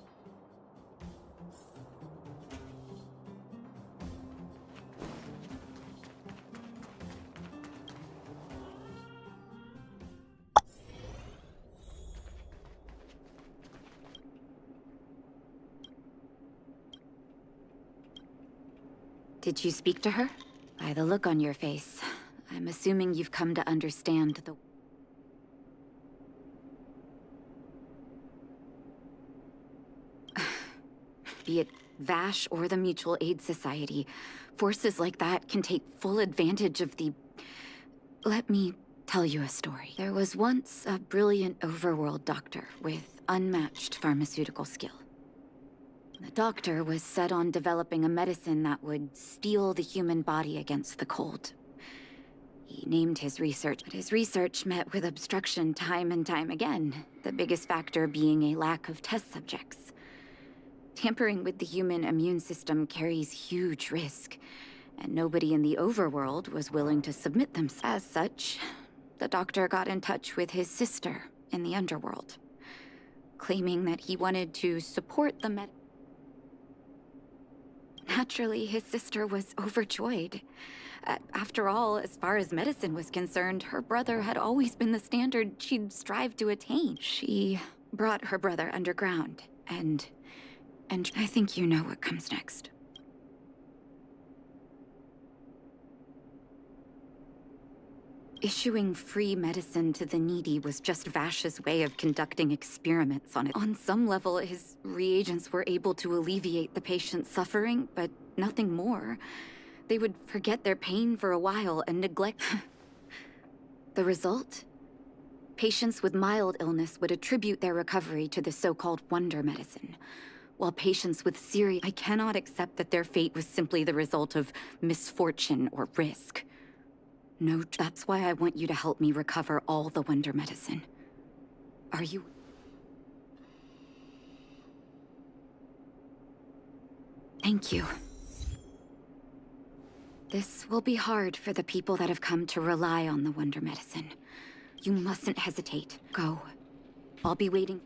Did you speak to her? By the look on your face, I'm assuming you've come to understand the... Be it Vash or the Mutual Aid Society, forces like that can take full advantage of the... Let me tell you a story. There was once a brilliant overworld doctor with unmatched pharmaceutical skill. The doctor was set on developing a medicine that would steel the human body against the cold. He named his research, but his research met with obstruction time and time again, the biggest factor being a lack of test subjects. Tampering with the human immune system carries huge risk, and nobody in the overworld was willing to submit themselves. As such, the doctor got in touch with his sister in the underworld, claiming that he wanted to support the medicine. Naturally, his sister was overjoyed. After all, as far as medicine was concerned, her brother had always been the standard she'd strived to attain. She brought her brother underground, and I think you know what comes next. Issuing free medicine to the needy was just Vash's way of conducting experiments on it. On some level, his reagents were able to alleviate the patient's suffering, but nothing more. They would forget their pain for a while and neglect... The result? Patients with mild illness would attribute their recovery to the so-called wonder medicine. while patients with serious... I cannot accept that their fate was simply the result of misfortune or risk. No, that's why I want you to help me recover all the wonder medicine. Are you... Thank you. This will be hard for the people that have come to rely on the wonder medicine. You mustn't hesitate. Go. I'll be waiting.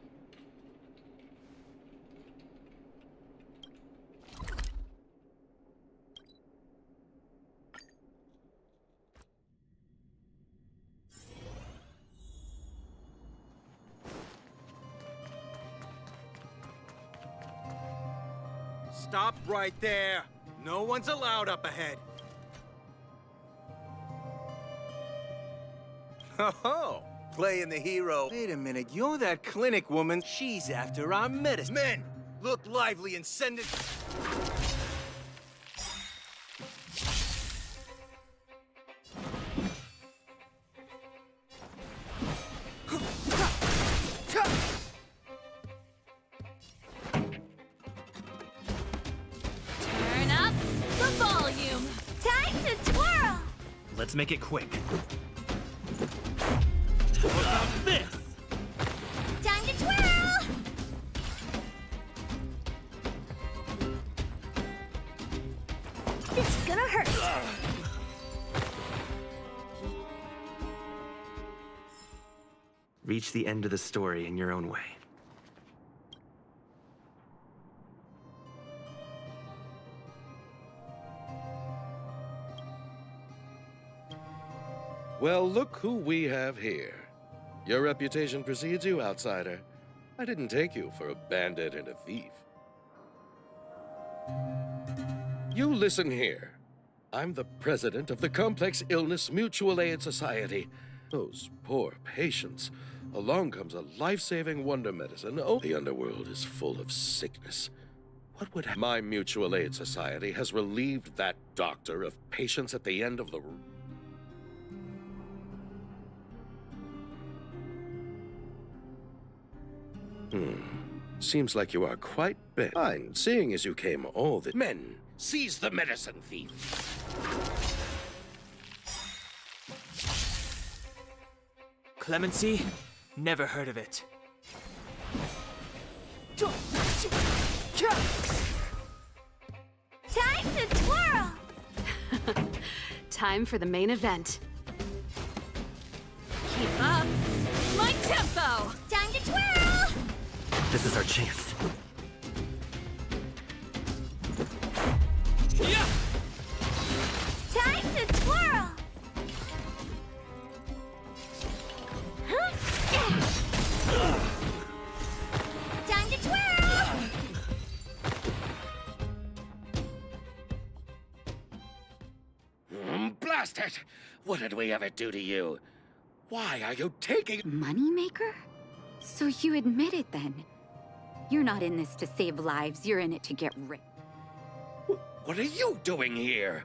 Stop right there. No one's allowed up ahead. Oh, playing the hero. Wait a minute, you're that clinic woman. She's after our medicine. Men, look lively and send it. Turn up the volume. Time to twirl! Let's make it quick. What about this? Time to twirl! This is gonna hurt. Reach the end of the story in your own way. Well, look who we have here. Your reputation precedes you, outsider. I didn't take you for a bandit and a thief. You listen here. I'm the president of the Complex Illness Mutual Aid Society. Those poor patients. Along comes a life-saving wonder medicine. Oh, the underworld is full of sickness. What would my mutual aid society has relieved that doctor of patients at the end of the... Seems like you are quite bent. Fine, seeing as you came all the... Men, seize the medicine thief. Clemency? Never heard of it. Time to twirl! Time for the main event. Keep up my tempo. Time to twirl! This is our chance. Yeah! Time to twirl! Time to twirl! Blast it! What did we ever do to you? Why are you taking... Moneymaker? So you admit it then? You're not in this to save lives, you're in it to get rich. What are you doing here?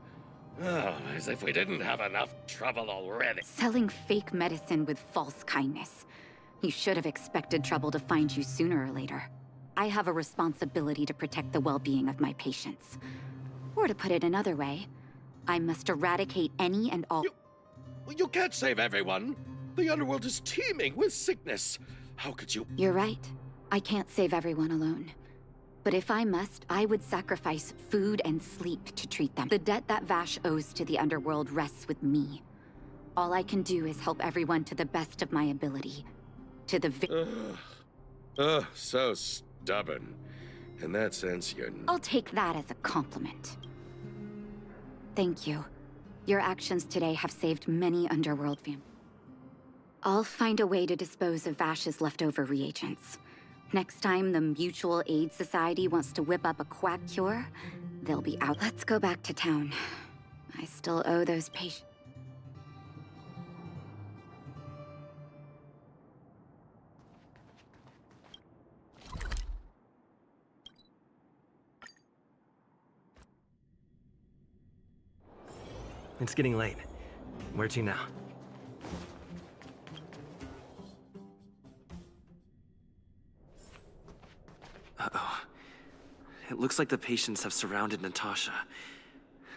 Oh, as if we didn't have enough trouble already. Selling fake medicine with false kindness. You should have expected trouble to find you sooner or later. I have a responsibility to protect the well-being of my patients. Or to put it another way, I must eradicate any and all... You can't save everyone. The underworld is teeming with sickness. How could you... You're right. I can't save everyone alone. But if I must, I would sacrifice food and sleep to treat them. The debt that Vash owes to the underworld rests with me. All I can do is help everyone to the best of my ability. To the so stubborn. In that sense, you're... I'll take that as a compliment. Thank you. Your actions today have saved many underworld families. I'll find a way to dispose of Vash's leftover reagents. Next time the Mutual Aid Society wants to whip up a quack cure, they'll be out. Let's go back to town. I still owe those patients. It's getting late. Where to now? Uh-oh. It looks like the patients have surrounded Natasha.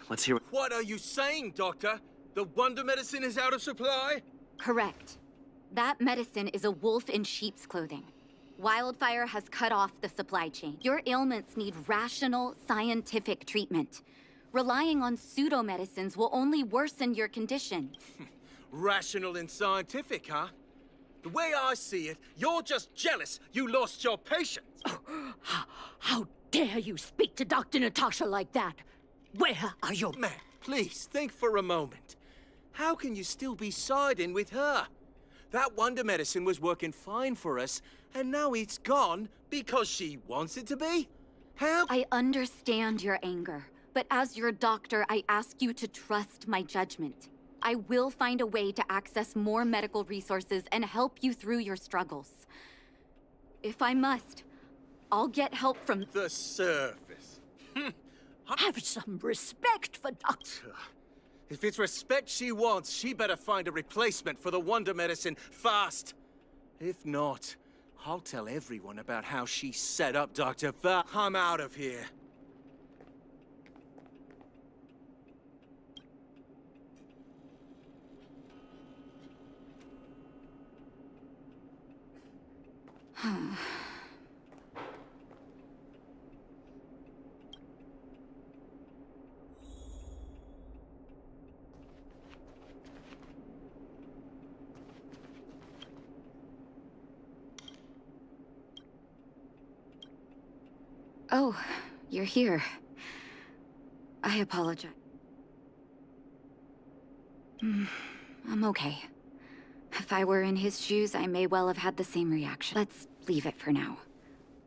Let's hear. What are you saying, Doctor? The wonder medicine is out of supply? Correct. That medicine is a wolf in sheep's clothing. Wildfire has cut off the supply chain. Your ailments need rational, scientific treatment. Relying on pseudo-medicines will only worsen your condition. Rational and scientific, huh? The way I see it, you're just jealous you lost your patient. How dare you speak to Dr. Natasha like that? Where are your... Man, please, think for a moment. How can you still be siding with her? That wonder medicine was working fine for us, and now it's gone because she wants it to be? How? I understand your anger, but as your doctor, I ask you to trust my judgment. I will find a way to access more medical resources and help you through your struggles. If I must, I'll get help from the surface. Have some respect for Doctor. If it's respect she wants, she better find a replacement for the wonder medicine fast. If not, I'll tell everyone about how she set up Dr. Va. I'm out of here. Oh, you're here. I apologize. I'm okay. If I were in his shoes, I may well have had the same reaction. Let's leave it for now.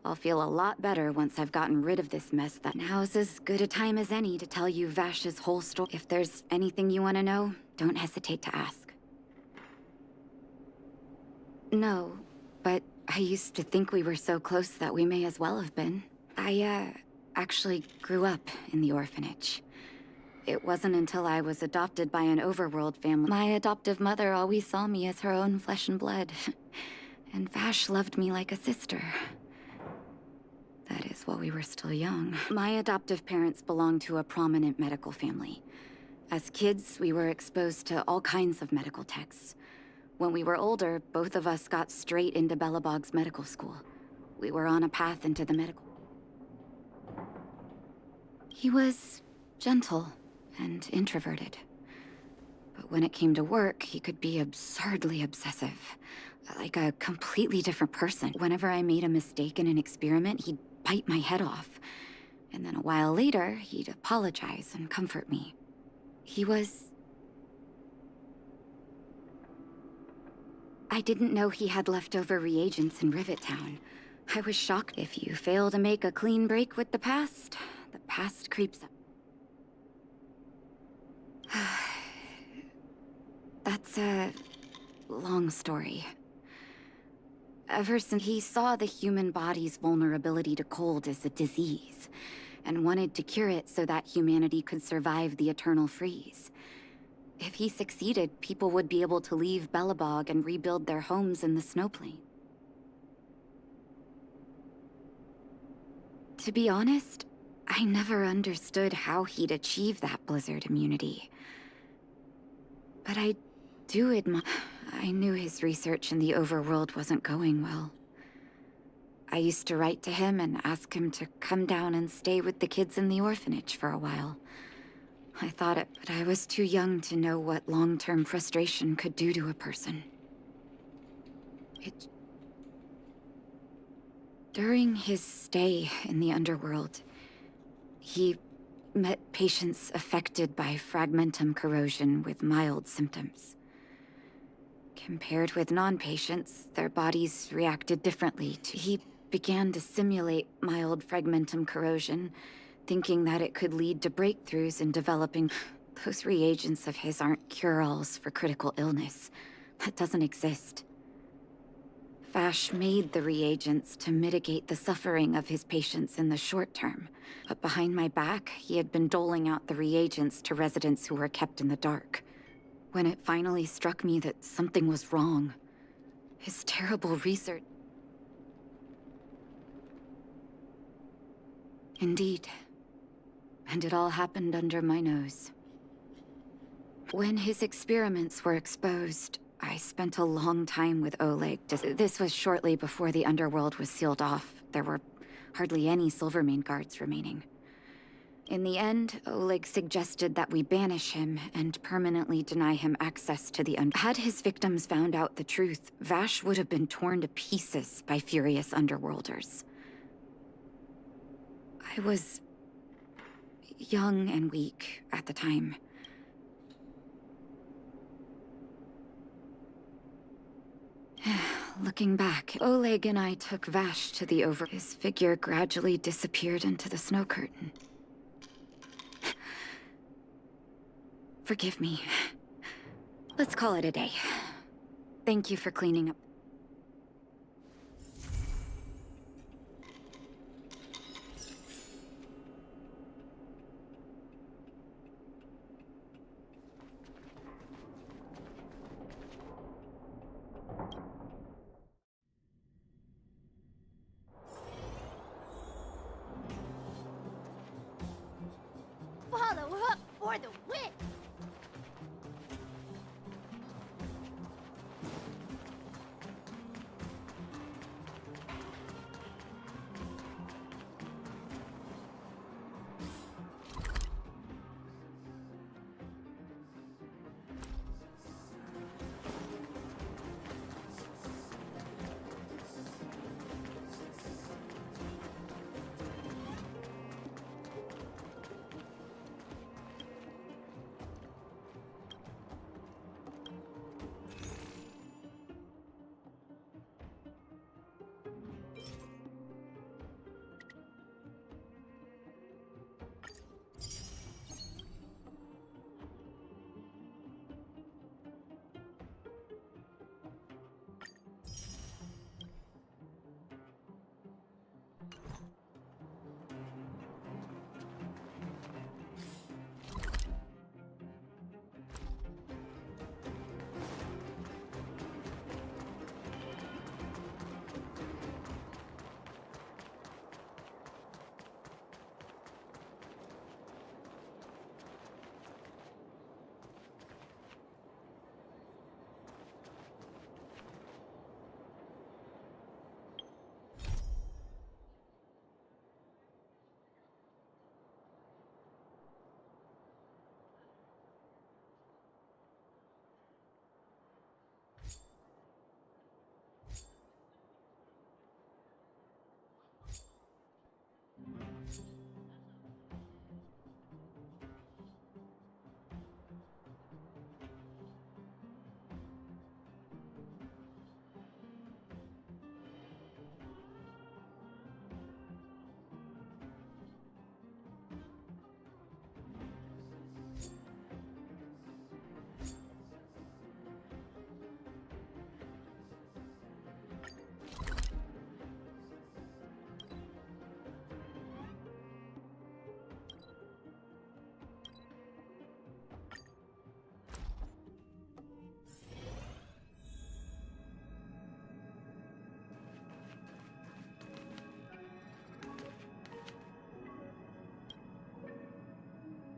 I'll feel a lot better once I've gotten rid of this mess. That now's as good a time as any to tell you Vash's whole story. If there's anything you want to know, don't hesitate to ask. No, but I used to think we were so close that we may as well have been. I, actually grew up in the orphanage. It wasn't until I was adopted by an overworld family. My adoptive mother always saw me as her own flesh and blood. And Vash loved me like a sister. That is, while we were still young. My adoptive parents belonged to a prominent medical family. As kids, we were exposed to all kinds of medical texts. When we were older, both of us got straight into Belobog's medical school. We were on a path into the medical... He was gentle and introverted. But when it came to work, he could be absurdly obsessive. Like a completely different person. Whenever I made a mistake in an experiment, he'd bite my head off. And then a while later, he'd apologize and comfort me. He was... I didn't know he had leftover reagents in Rivet Town. I was shocked. If you fail to make a clean break with the past creeps up. That's a long story. Ever since he saw the human body's vulnerability to cold as a disease, and wanted to cure it so that humanity could survive the eternal freeze. If he succeeded, people would be able to leave Belobog and rebuild their homes in the snowplain. To be honest, I never understood how he'd achieve that blizzard immunity. But I do admire... I knew his research in the overworld wasn't going well. I used to write to him and ask him to come down and stay with the kids in the orphanage for a while. I thought it, but I was too young to know what long-term frustration could do to a person. During his stay in the underworld, he met patients affected by fragmentum corrosion with mild symptoms. Compared with non-patients, their bodies reacted differently. He began to simulate mild fragmentum corrosion, thinking that it could lead to breakthroughs in developing... Those reagents of his aren't cure-alls for critical illness. That doesn't exist. Vash made the reagents to mitigate the suffering of his patients in the short term. But behind my back, he had been doling out the reagents to residents who were kept in the dark. When it finally struck me that something was wrong, his terrible research... Indeed. And it all happened under my nose. When his experiments were exposed, I spent a long time with Oleg. This was shortly before the underworld was sealed off. There were hardly any Silvermane guards remaining. In the end, Oleg suggested that we banish him and permanently deny him access to the Had his victims found out the truth, Vash would have been torn to pieces by furious underworlders. I was young and weak at the time. Looking back, Oleg and I took Vash to the His figure gradually disappeared into the snow curtain. Forgive me. Let's call it a day. Thank you for cleaning up. Follow up for the win!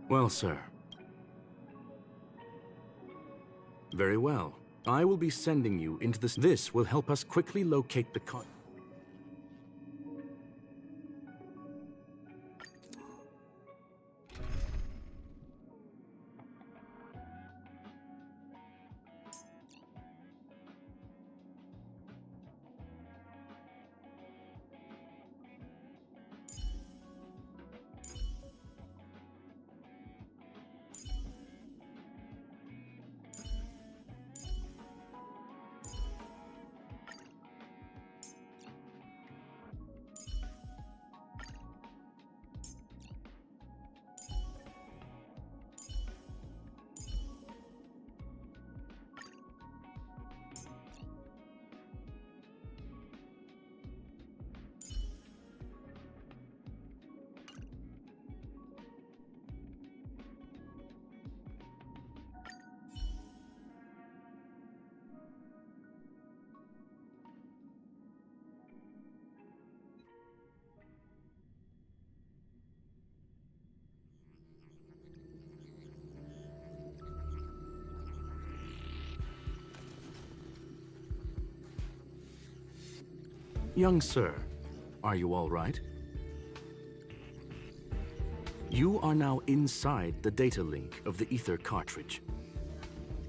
Well, sir. Very well. I will be sending you into this. This will help us quickly locate the Young sir, are you all right? You are now inside the data link of the Ether cartridge.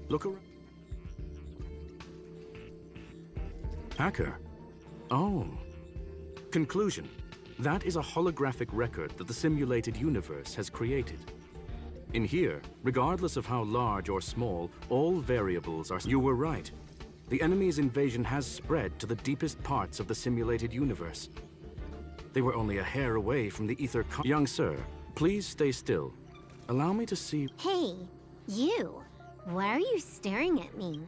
Look around. Hacker? Oh. Conclusion. That is a holographic record that the simulated universe has created. In here, regardless of how large or small, all variables are... You were right. The enemy's invasion has spread to the deepest parts of the simulated universe. They were only a hair away from the Ether... Young sir, please stay still. Allow me to see... Hey, you. Why are you staring at me?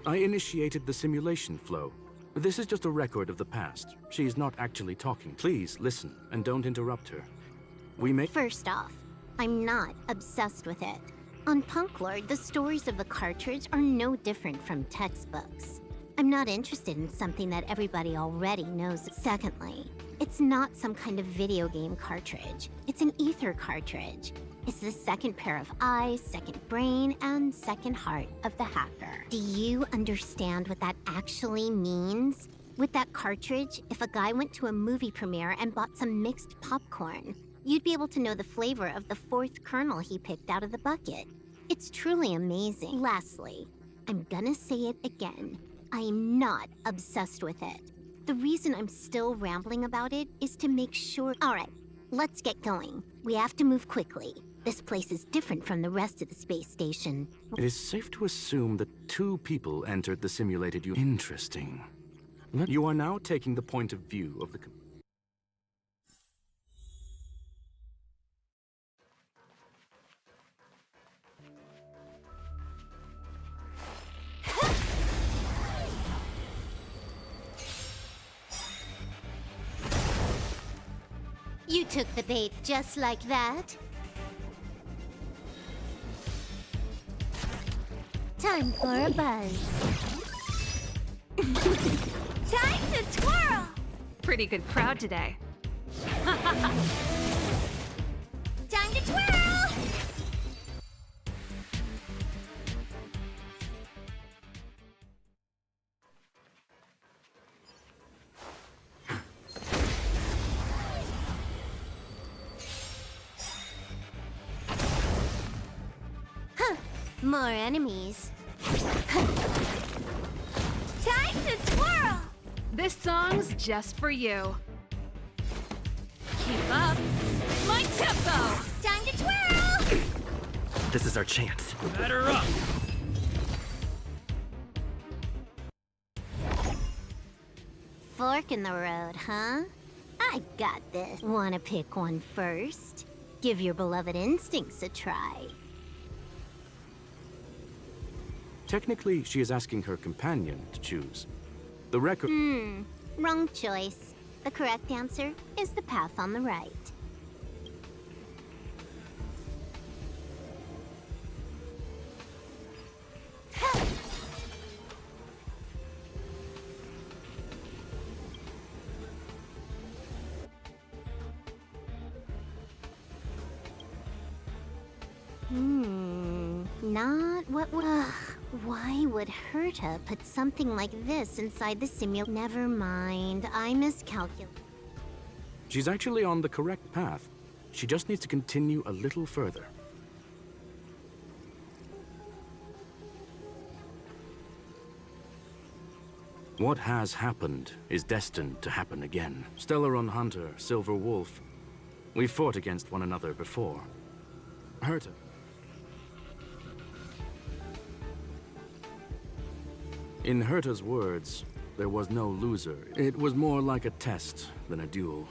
I initiated the simulation flow. This is just a record of the past. She's not actually talking. Please listen and don't interrupt her. We may... First off, I'm not obsessed with it. On Punk Lord, the stories of the cartridge are no different from textbooks. I'm not interested in something that everybody already knows. Secondly, it's not some kind of video game cartridge. It's an ether cartridge. It's the second pair of eyes, second brain, and second heart of the hacker. Do you understand what that actually means? With that cartridge, if a guy went to a movie premiere and bought some mixed popcorn, you'd be able to know the flavor of the fourth kernel he picked out of the bucket. It's truly amazing. Lastly, I'm gonna say it again. I am not obsessed with it. The reason I'm still rambling about it is to make sure... Alright, let's get going. We have to move quickly. This place is different from the rest of the space station. It is safe to assume that 2 people entered the simulated Interesting. You are now taking the point of view of the... You took the bait just like that. Time for a buzz. Time to twirl! Pretty good crowd today. Time to twirl! More enemies. Time to twirl! This song's just for you. Keep up my tempo! Time to twirl! This is our chance. Batter up! Fork in the road, huh? I got this. Wanna pick one first? Give your beloved instincts a try. Technically, she is asking her companion to choose. The record... Wrong choice. The correct answer is the path on the right. Not what would... Why would Herta put something like this inside the simul... Never mind, I miscalculated. She's actually on the correct path. She just needs to continue a little further. What has happened is destined to happen again. Stellaron Hunter, Silver Wolf. We fought against one another before. Herta. In Herta's words, there was no loser. It was more like a test than a duel.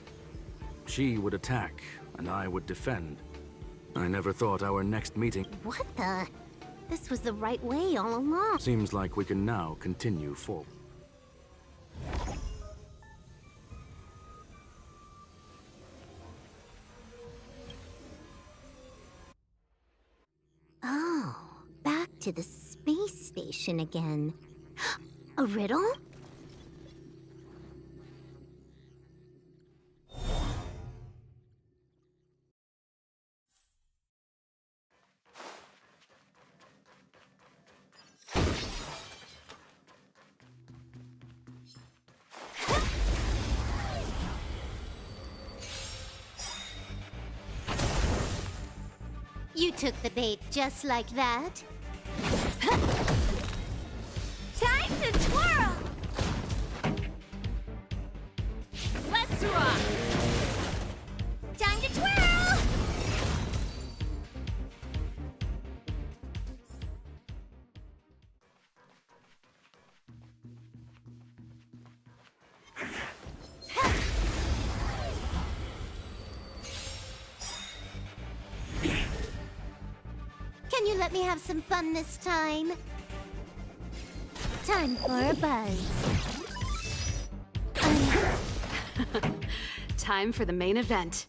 She would attack, and I would defend. I never thought our next meeting... What the? This was the right way all along. Seems like we can now continue forward. Oh, back to the space station again. A riddle? You took the bait just like that. Time to twirl! Let's rock! Time to twirl! Can you let me have some fun this time? Time for a buzz. Time for the main event.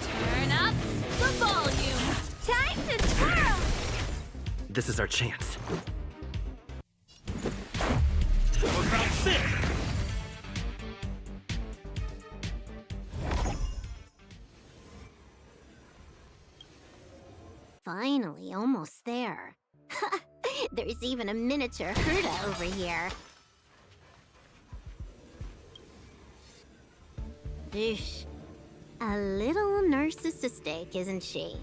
Turn up the volume! Time to twirl! This is our chance. Finally, almost there. There's even a miniature Herta over here. Eesh. A little narcissistic, isn't she?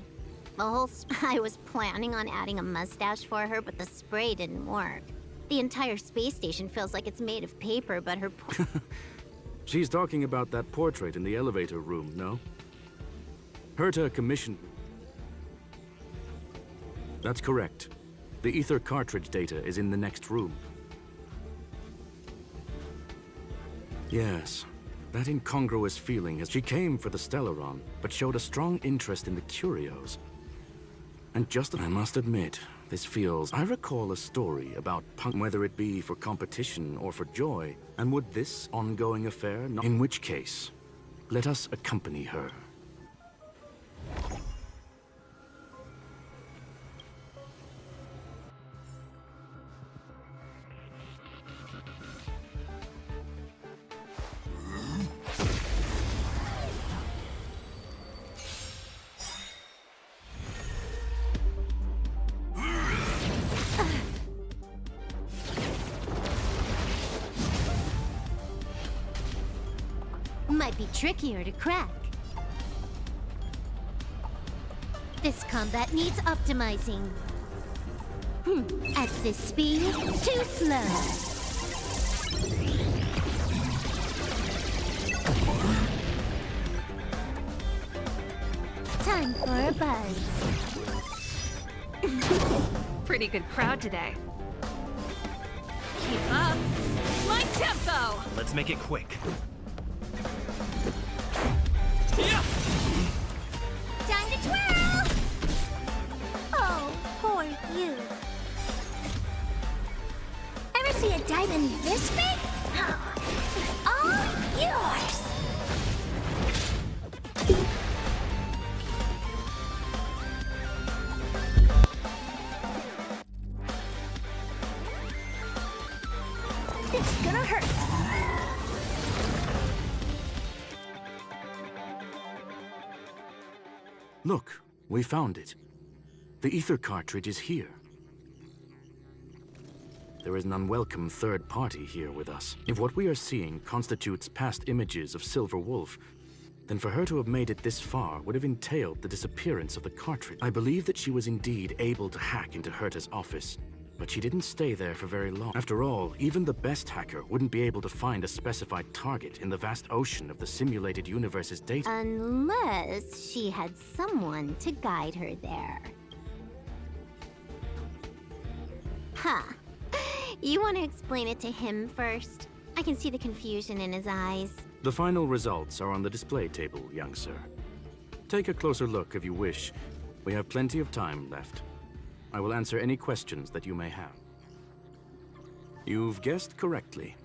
I was planning on adding a mustache for her, but the spray didn't work. The entire space station feels like it's made of paper, but her... She's talking about that portrait in the elevator room, no? Herta commissioned... That's correct. The ether cartridge data is in the next room. Yes, that incongruous feeling as she came for the Stellaron, but showed a strong interest in the curios. And just I must admit, this feels... I recall a story about punk, whether it be for competition or for joy, and would this ongoing affair not... In which case, let us accompany her. Might be trickier to crack. This combat needs optimizing. At this speed, too slow. Time for a buzz. Pretty good crowd today. Keep up. My tempo! Let's make it quick. Time to twirl! Oh, poor you. Ever see a diamond this big? It's all yours! It's gonna hurt. Look, we found it. The ether cartridge is here. There is an unwelcome third party here with us. If what we are seeing constitutes past images of Silver Wolf, then for her to have made it this far would have entailed the disappearance of the cartridge. I believe that she was indeed able to hack into Herta's office, but she didn't stay there for very long. After all, even the best hacker wouldn't be able to find a specified target in the vast ocean of the simulated universe's data. Unless she had someone to guide her there. Huh. You want to explain it to him first? I can see the confusion in his eyes. The final results are on the display table, young sir. Take a closer look if you wish. We have plenty of time left. I will answer any questions that you may have. You've guessed correctly.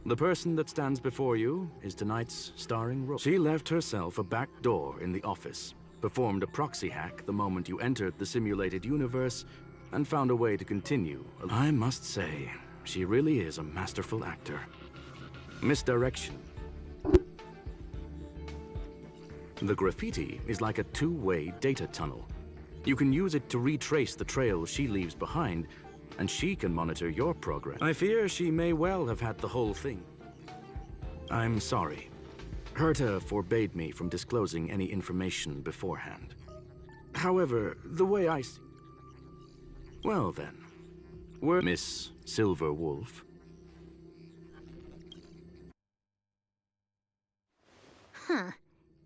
The person that stands before you is tonight's starring role. She left herself a back door in the office, performed a proxy hack the moment you entered the simulated universe, and found a way to continue. I must say, she really is a masterful actor. Misdirection. The graffiti is like a two-way data tunnel. You can use it to retrace the trail she leaves behind, and she can monitor your progress. I fear she may well have had the whole thing. I'm sorry. Herta forbade me from disclosing any information beforehand. However, the way I see... Well then, we're Miss Silver Wolf. Huh.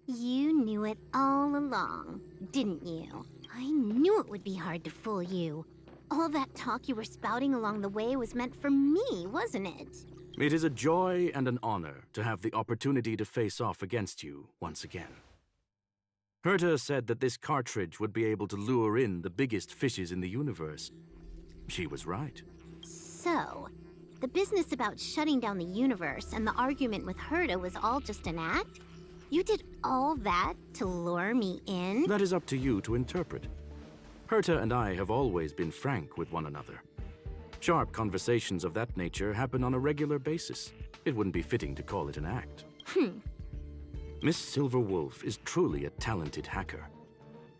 You knew it all along, didn't you? I knew it would be hard to fool you. All that talk you were spouting along the way was meant for me, wasn't it? It is a joy and an honor to have the opportunity to face off against you once again. Herta said that this cartridge would be able to lure in the biggest fishes in the universe. She was right. So, the business about shutting down the universe and the argument with Herta was all just an act? You did all that to lure me in? That is up to you to interpret. Herta and I have always been frank with one another. Sharp conversations of that nature happen on a regular basis. It wouldn't be fitting to call it an act. Miss Silver Wolf is truly a talented hacker.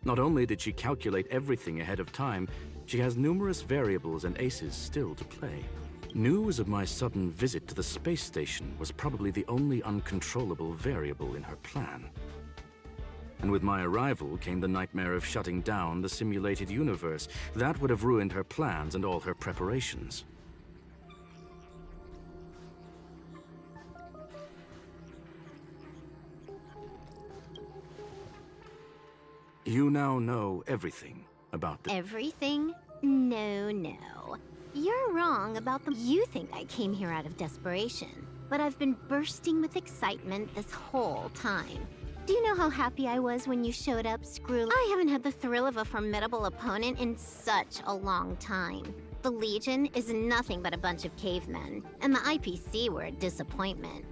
Not only did she calculate everything ahead of time, she has numerous variables and aces still to play. News of my sudden visit to the space station was probably the only uncontrollable variable in her plan. And with my arrival came the nightmare of shutting down the simulated universe. That would have ruined her plans and all her preparations. You now know everything about the... Everything? No, no. You're wrong about the... You think I came here out of desperation, but I've been bursting with excitement this whole time. Do you know how happy I was when you showed up, Screw? I haven't had the thrill of a formidable opponent in such a long time. The Legion is nothing but a bunch of cavemen, and the IPC were a disappointment.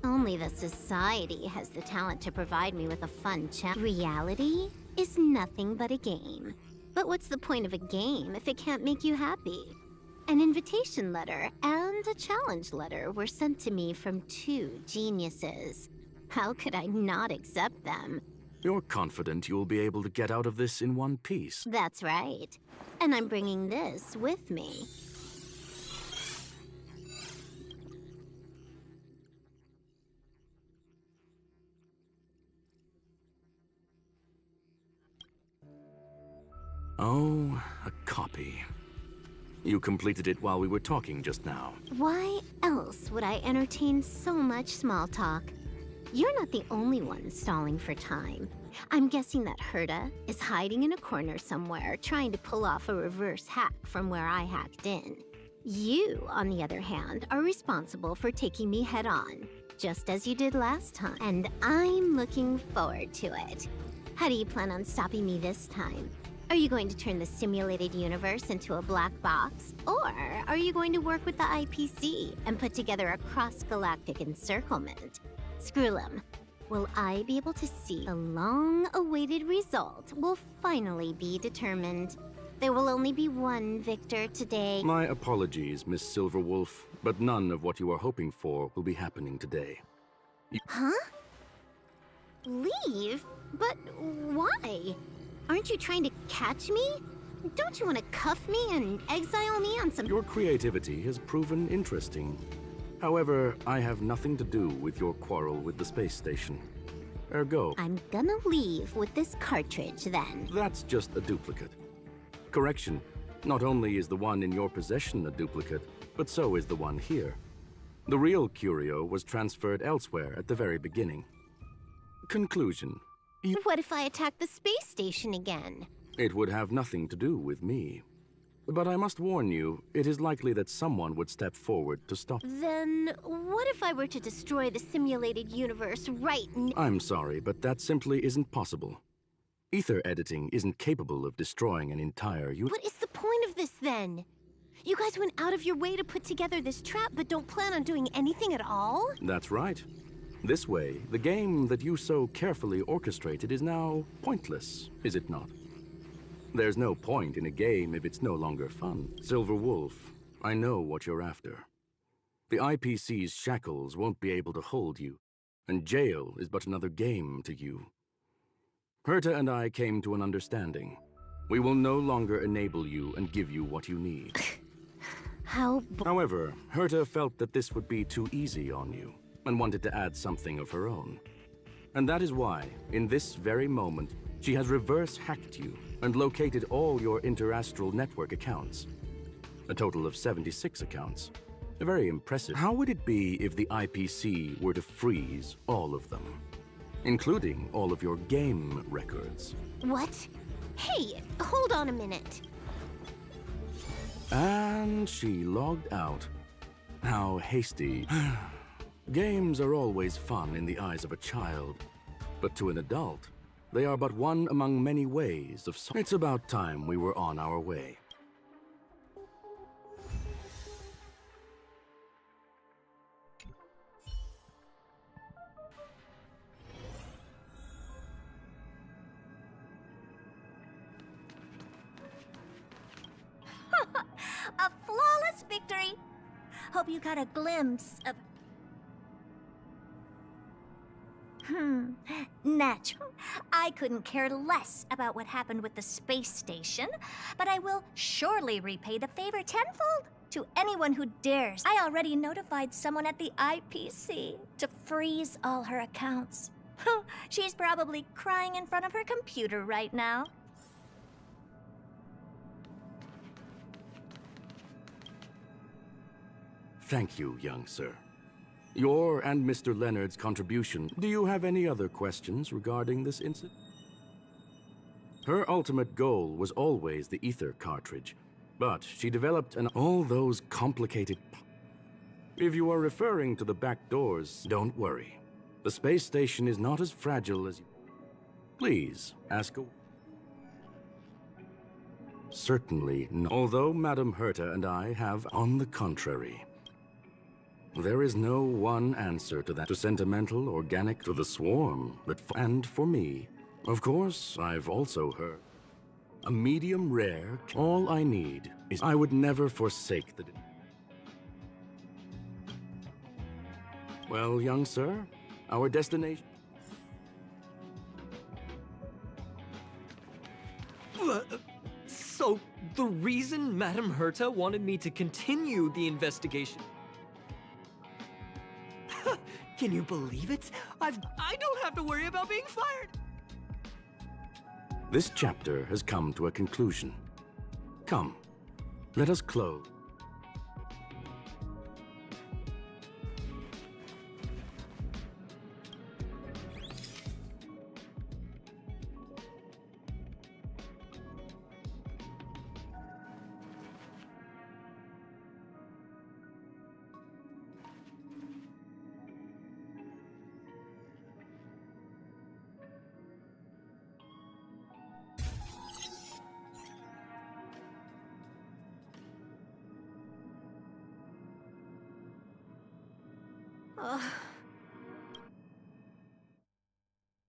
Only the Society has the talent to provide me with a fun challenge. Reality is nothing but a game. But what's the point of a game if it can't make you happy? An invitation letter and a challenge letter were sent to me from two geniuses. How could I not accept them? You're confident you'll be able to get out of this in one piece. That's right. And I'm bringing this with me. Oh, a copy. You completed it while we were talking just now. Why else would I entertain so much small talk? You're not the only one stalling for time. I'm guessing that Herta is hiding in a corner somewhere, trying to pull off a reverse hack from where I hacked in. You, on the other hand, are responsible for taking me head-on, just as you did last time, and I'm looking forward to it. How do you plan on stopping me this time? Are you going to turn the simulated universe into a black box? Or are you going to work with the IPC and put together a cross-galactic encirclement? Screw'em, will I be able to see the long-awaited result will finally be determined? There will only be one victor today. My apologies, Miss Silverwolf, but none of what you are hoping for will be happening today. Huh? Leave? But why? Aren't you trying to catch me? Don't you want to cuff me and exile me on some... Your creativity has proven interesting. However, I have nothing to do with your quarrel with the space station. Ergo... I'm gonna leave with this cartridge, then. That's just a duplicate. Correction, not only is the one in your possession a duplicate, but so is the one here. The real curio was transferred elsewhere at the very beginning. Conclusion. What if I attack the space station again? It would have nothing to do with me. But I must warn you, it is likely that someone would step forward to stop. Then, what if I were to destroy the simulated universe right now? I'm sorry, but that simply isn't possible. Ether editing isn't capable of destroying an entire universe. What is the point of this, then? You guys went out of your way to put together this trap, but don't plan on doing anything at all? That's right. This way, the game that you so carefully orchestrated is now pointless, is it not? There's no point in a game if it's no longer fun. Silver Wolf, I know what you're after. The IPC's shackles won't be able to hold you, and jail is but another game to you. Herta and I came to an understanding. We will no longer enable you and give you what you need. However, Herta felt that this would be too easy on you, and wanted to add something of her own. And that is why, in this very moment, She has reverse hacked you and located all your interastral network accounts. A total of 76 accounts. Very impressive. How would it be if the IPC were to freeze all of them, including all of your game records? What? Hey, hold on a minute. And she logged out. How hasty. Games are always fun in the eyes of a child, but to an adult, they are but one among many ways of It's about time we were on our way. A flawless victory! Hope you got a glimpse of... Natural. I couldn't care less about what happened with the space station, but I will surely repay the favor tenfold to anyone who dares. I already notified someone at the IPC to freeze all her accounts. She's probably crying in front of her computer right now. Thank you, young sir. Your and Mr. Leonard's contribution. Do you have any other questions regarding this incident? Her ultimate goal was always the ether cartridge, but she developed all those complicated... If you are referring to the back doors, don't worry. The space station is not as fragile as you... Please, ask a... Certainly not. Although Madame Herta and I have, on the contrary. There is no one answer to that. To sentimental, organic, to the swarm, and for me. Of course, I've also heard. A medium rare, all I need is I would never forsake the... Well, young sir, our destination... So, the reason Madame Herta wanted me to continue the investigation... Can you believe it? I don't have to worry about being fired! This chapter has come to a conclusion. Come, let us close.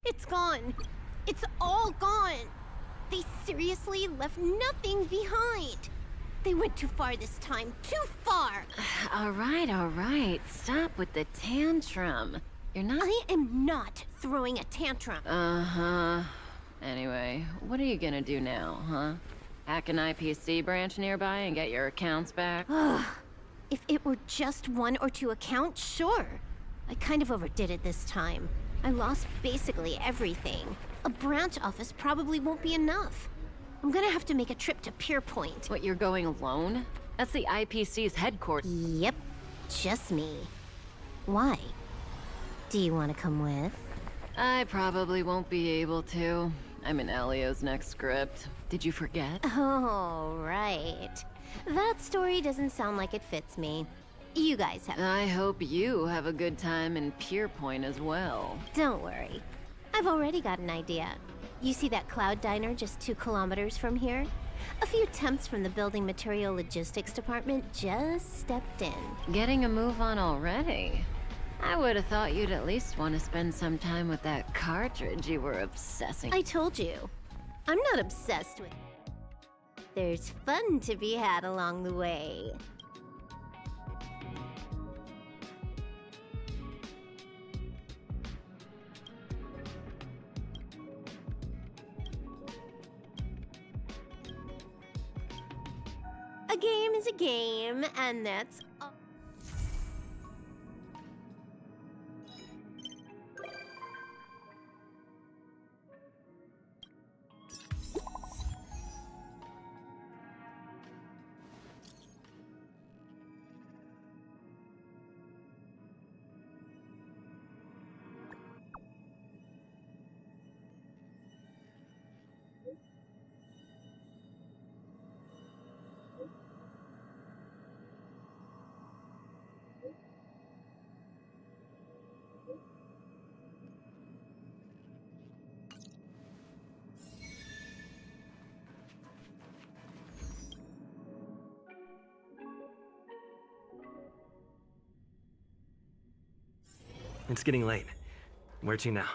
It's gone. It's all gone. They seriously left nothing behind. They went too far this time. Too far. All right. Stop with the tantrum. You're not... I am not throwing a tantrum. Uh-huh. Anyway, what are you gonna do now, huh? Hack an IPC branch nearby and get your accounts back? If it were just 1 or 2 accounts, sure. I kind of overdid it this time. I lost basically everything. A branch office probably won't be enough. I'm gonna have to make a trip to Pier Point. What, you're going alone? That's the IPC's headquarters. Yep, just me. Why? Do you want to come with? I probably won't be able to. I'm in Elio's next script. Did you forget? Oh, right. That story doesn't sound like it fits me. You guys have... I hope you have a good time in Pier Point as well. Don't worry. I've already got an idea. You see that cloud diner just 2 kilometers from here? A few temps from the building material logistics department just stepped in. Getting a move on already? I would have thought you'd at least want to spend some time with that cartridge you were obsessing. I told you. I'm not obsessed with... There's fun to be had along the way. A game is a game, and that's all. It's getting late. Where to now?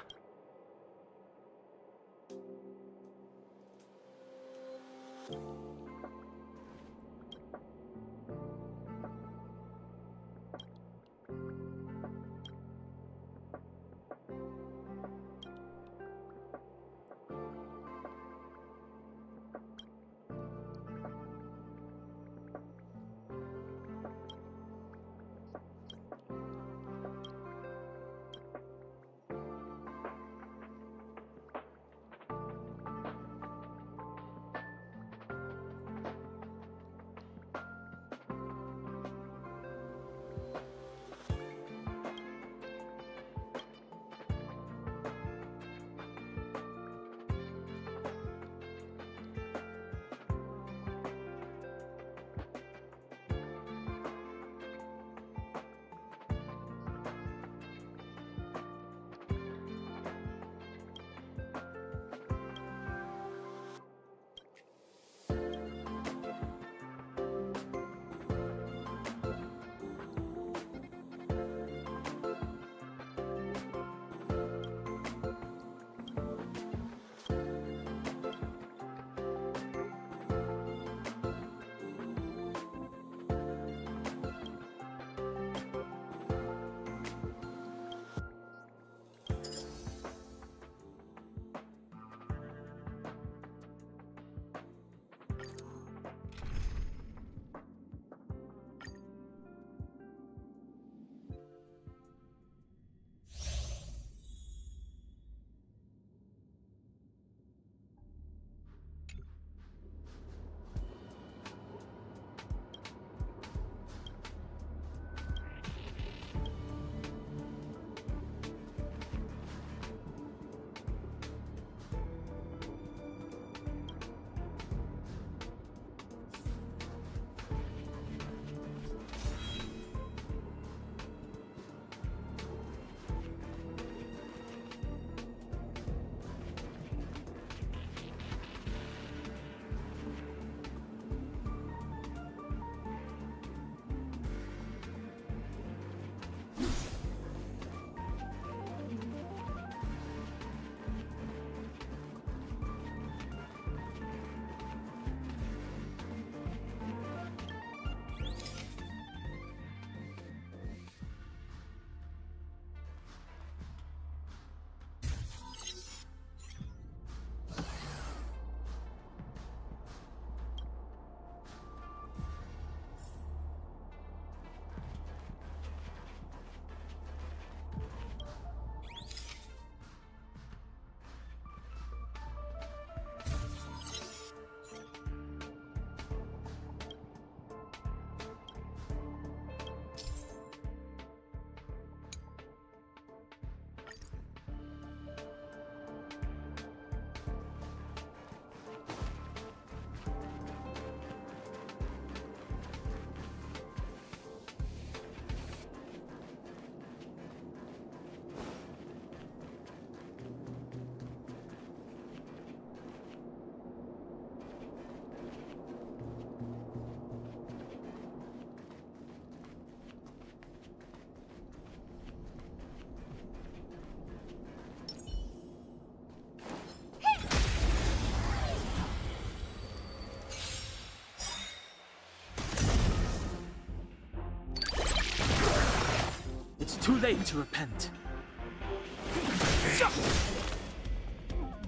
It's too late to repent.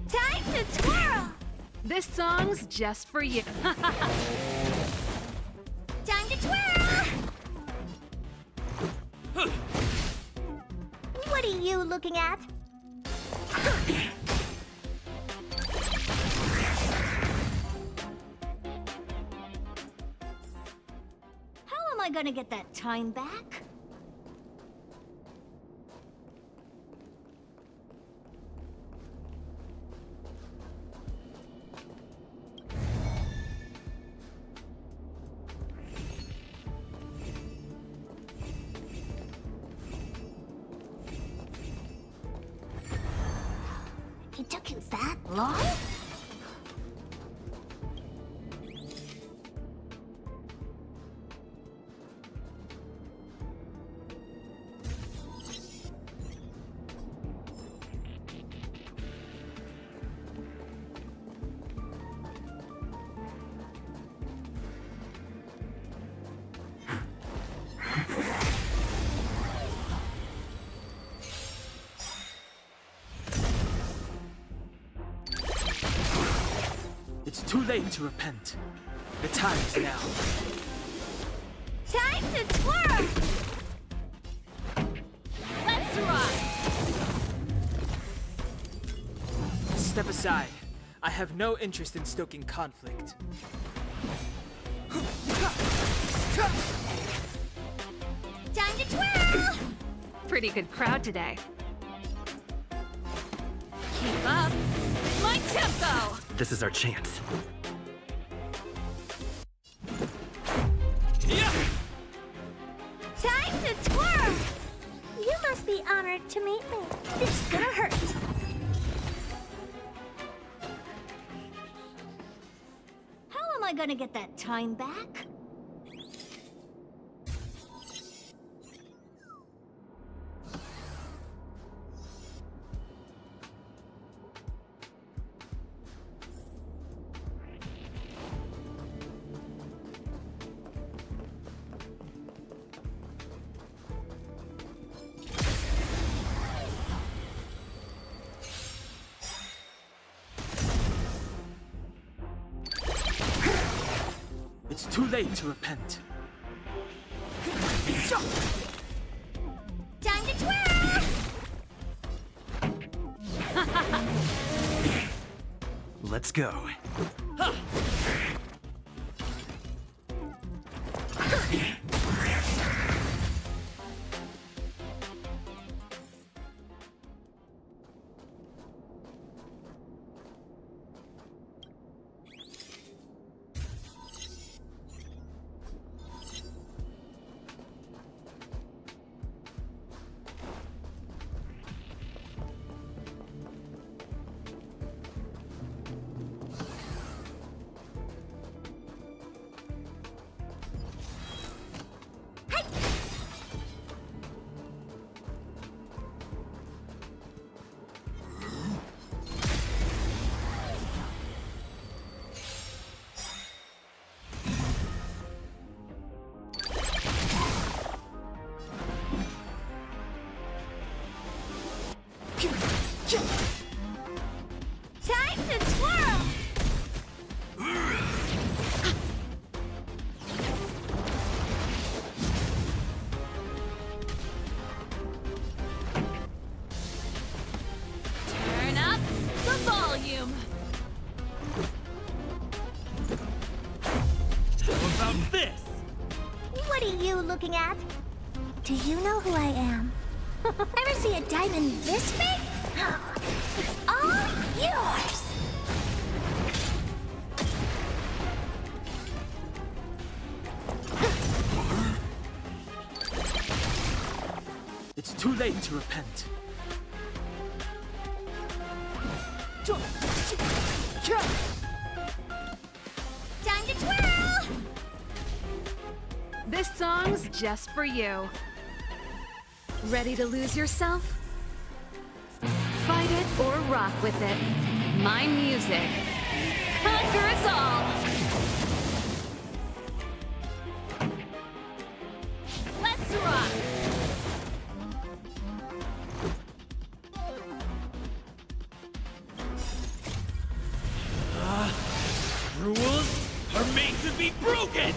Time to twirl! This song's just for you. Time to twirl! What are you looking at? How am I gonna get that time back? It took you that long? It's too late to repent. The time is now. Time to twirl! Let's rock! Step aside. I have no interest in stoking conflict. Time to twirl! Pretty good crowd today. Keep up. My tempo! This is our chance. Time to twirl! You must be honored to meet me. It's gonna hurt. How am I gonna get that time back? It's too late to repent. Time to twirl! Let's go. Time to twirl! Turn up the volume. How about this? What are you looking at? Do you know who I am? Ever see a diamond this big? It's all yours! It's too late to repent. Time to twirl! This song's just for you. Ready to lose yourself? Fight it or rock with it. My music conquers all. Let's rock! Rules are made to be broken!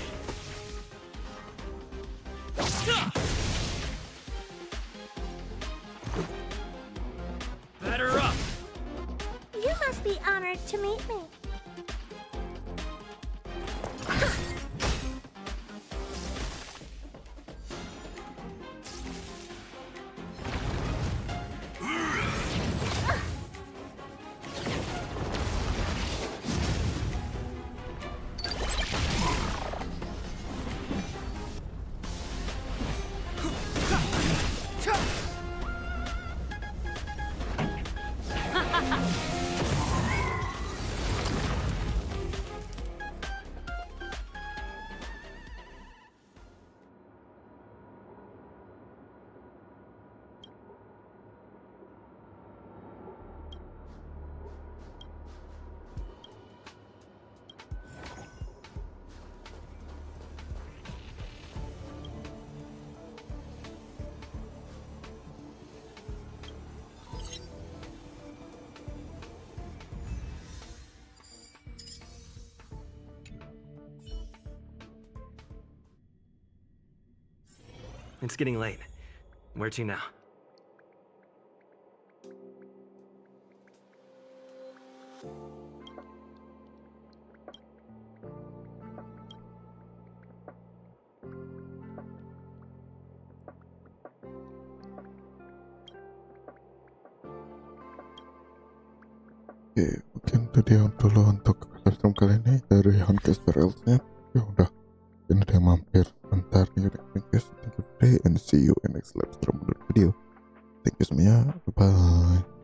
Batter up! You must be honored to meet me. It's getting late. Where to now? Oke, mungkin itu dia dulu untuk stream kali ini dari Hankes Nya. Ya udah, ini udah mampir. Antar, thank you guys, thank you today, and see you in next live stream video. Thank you semuanya, bye bye.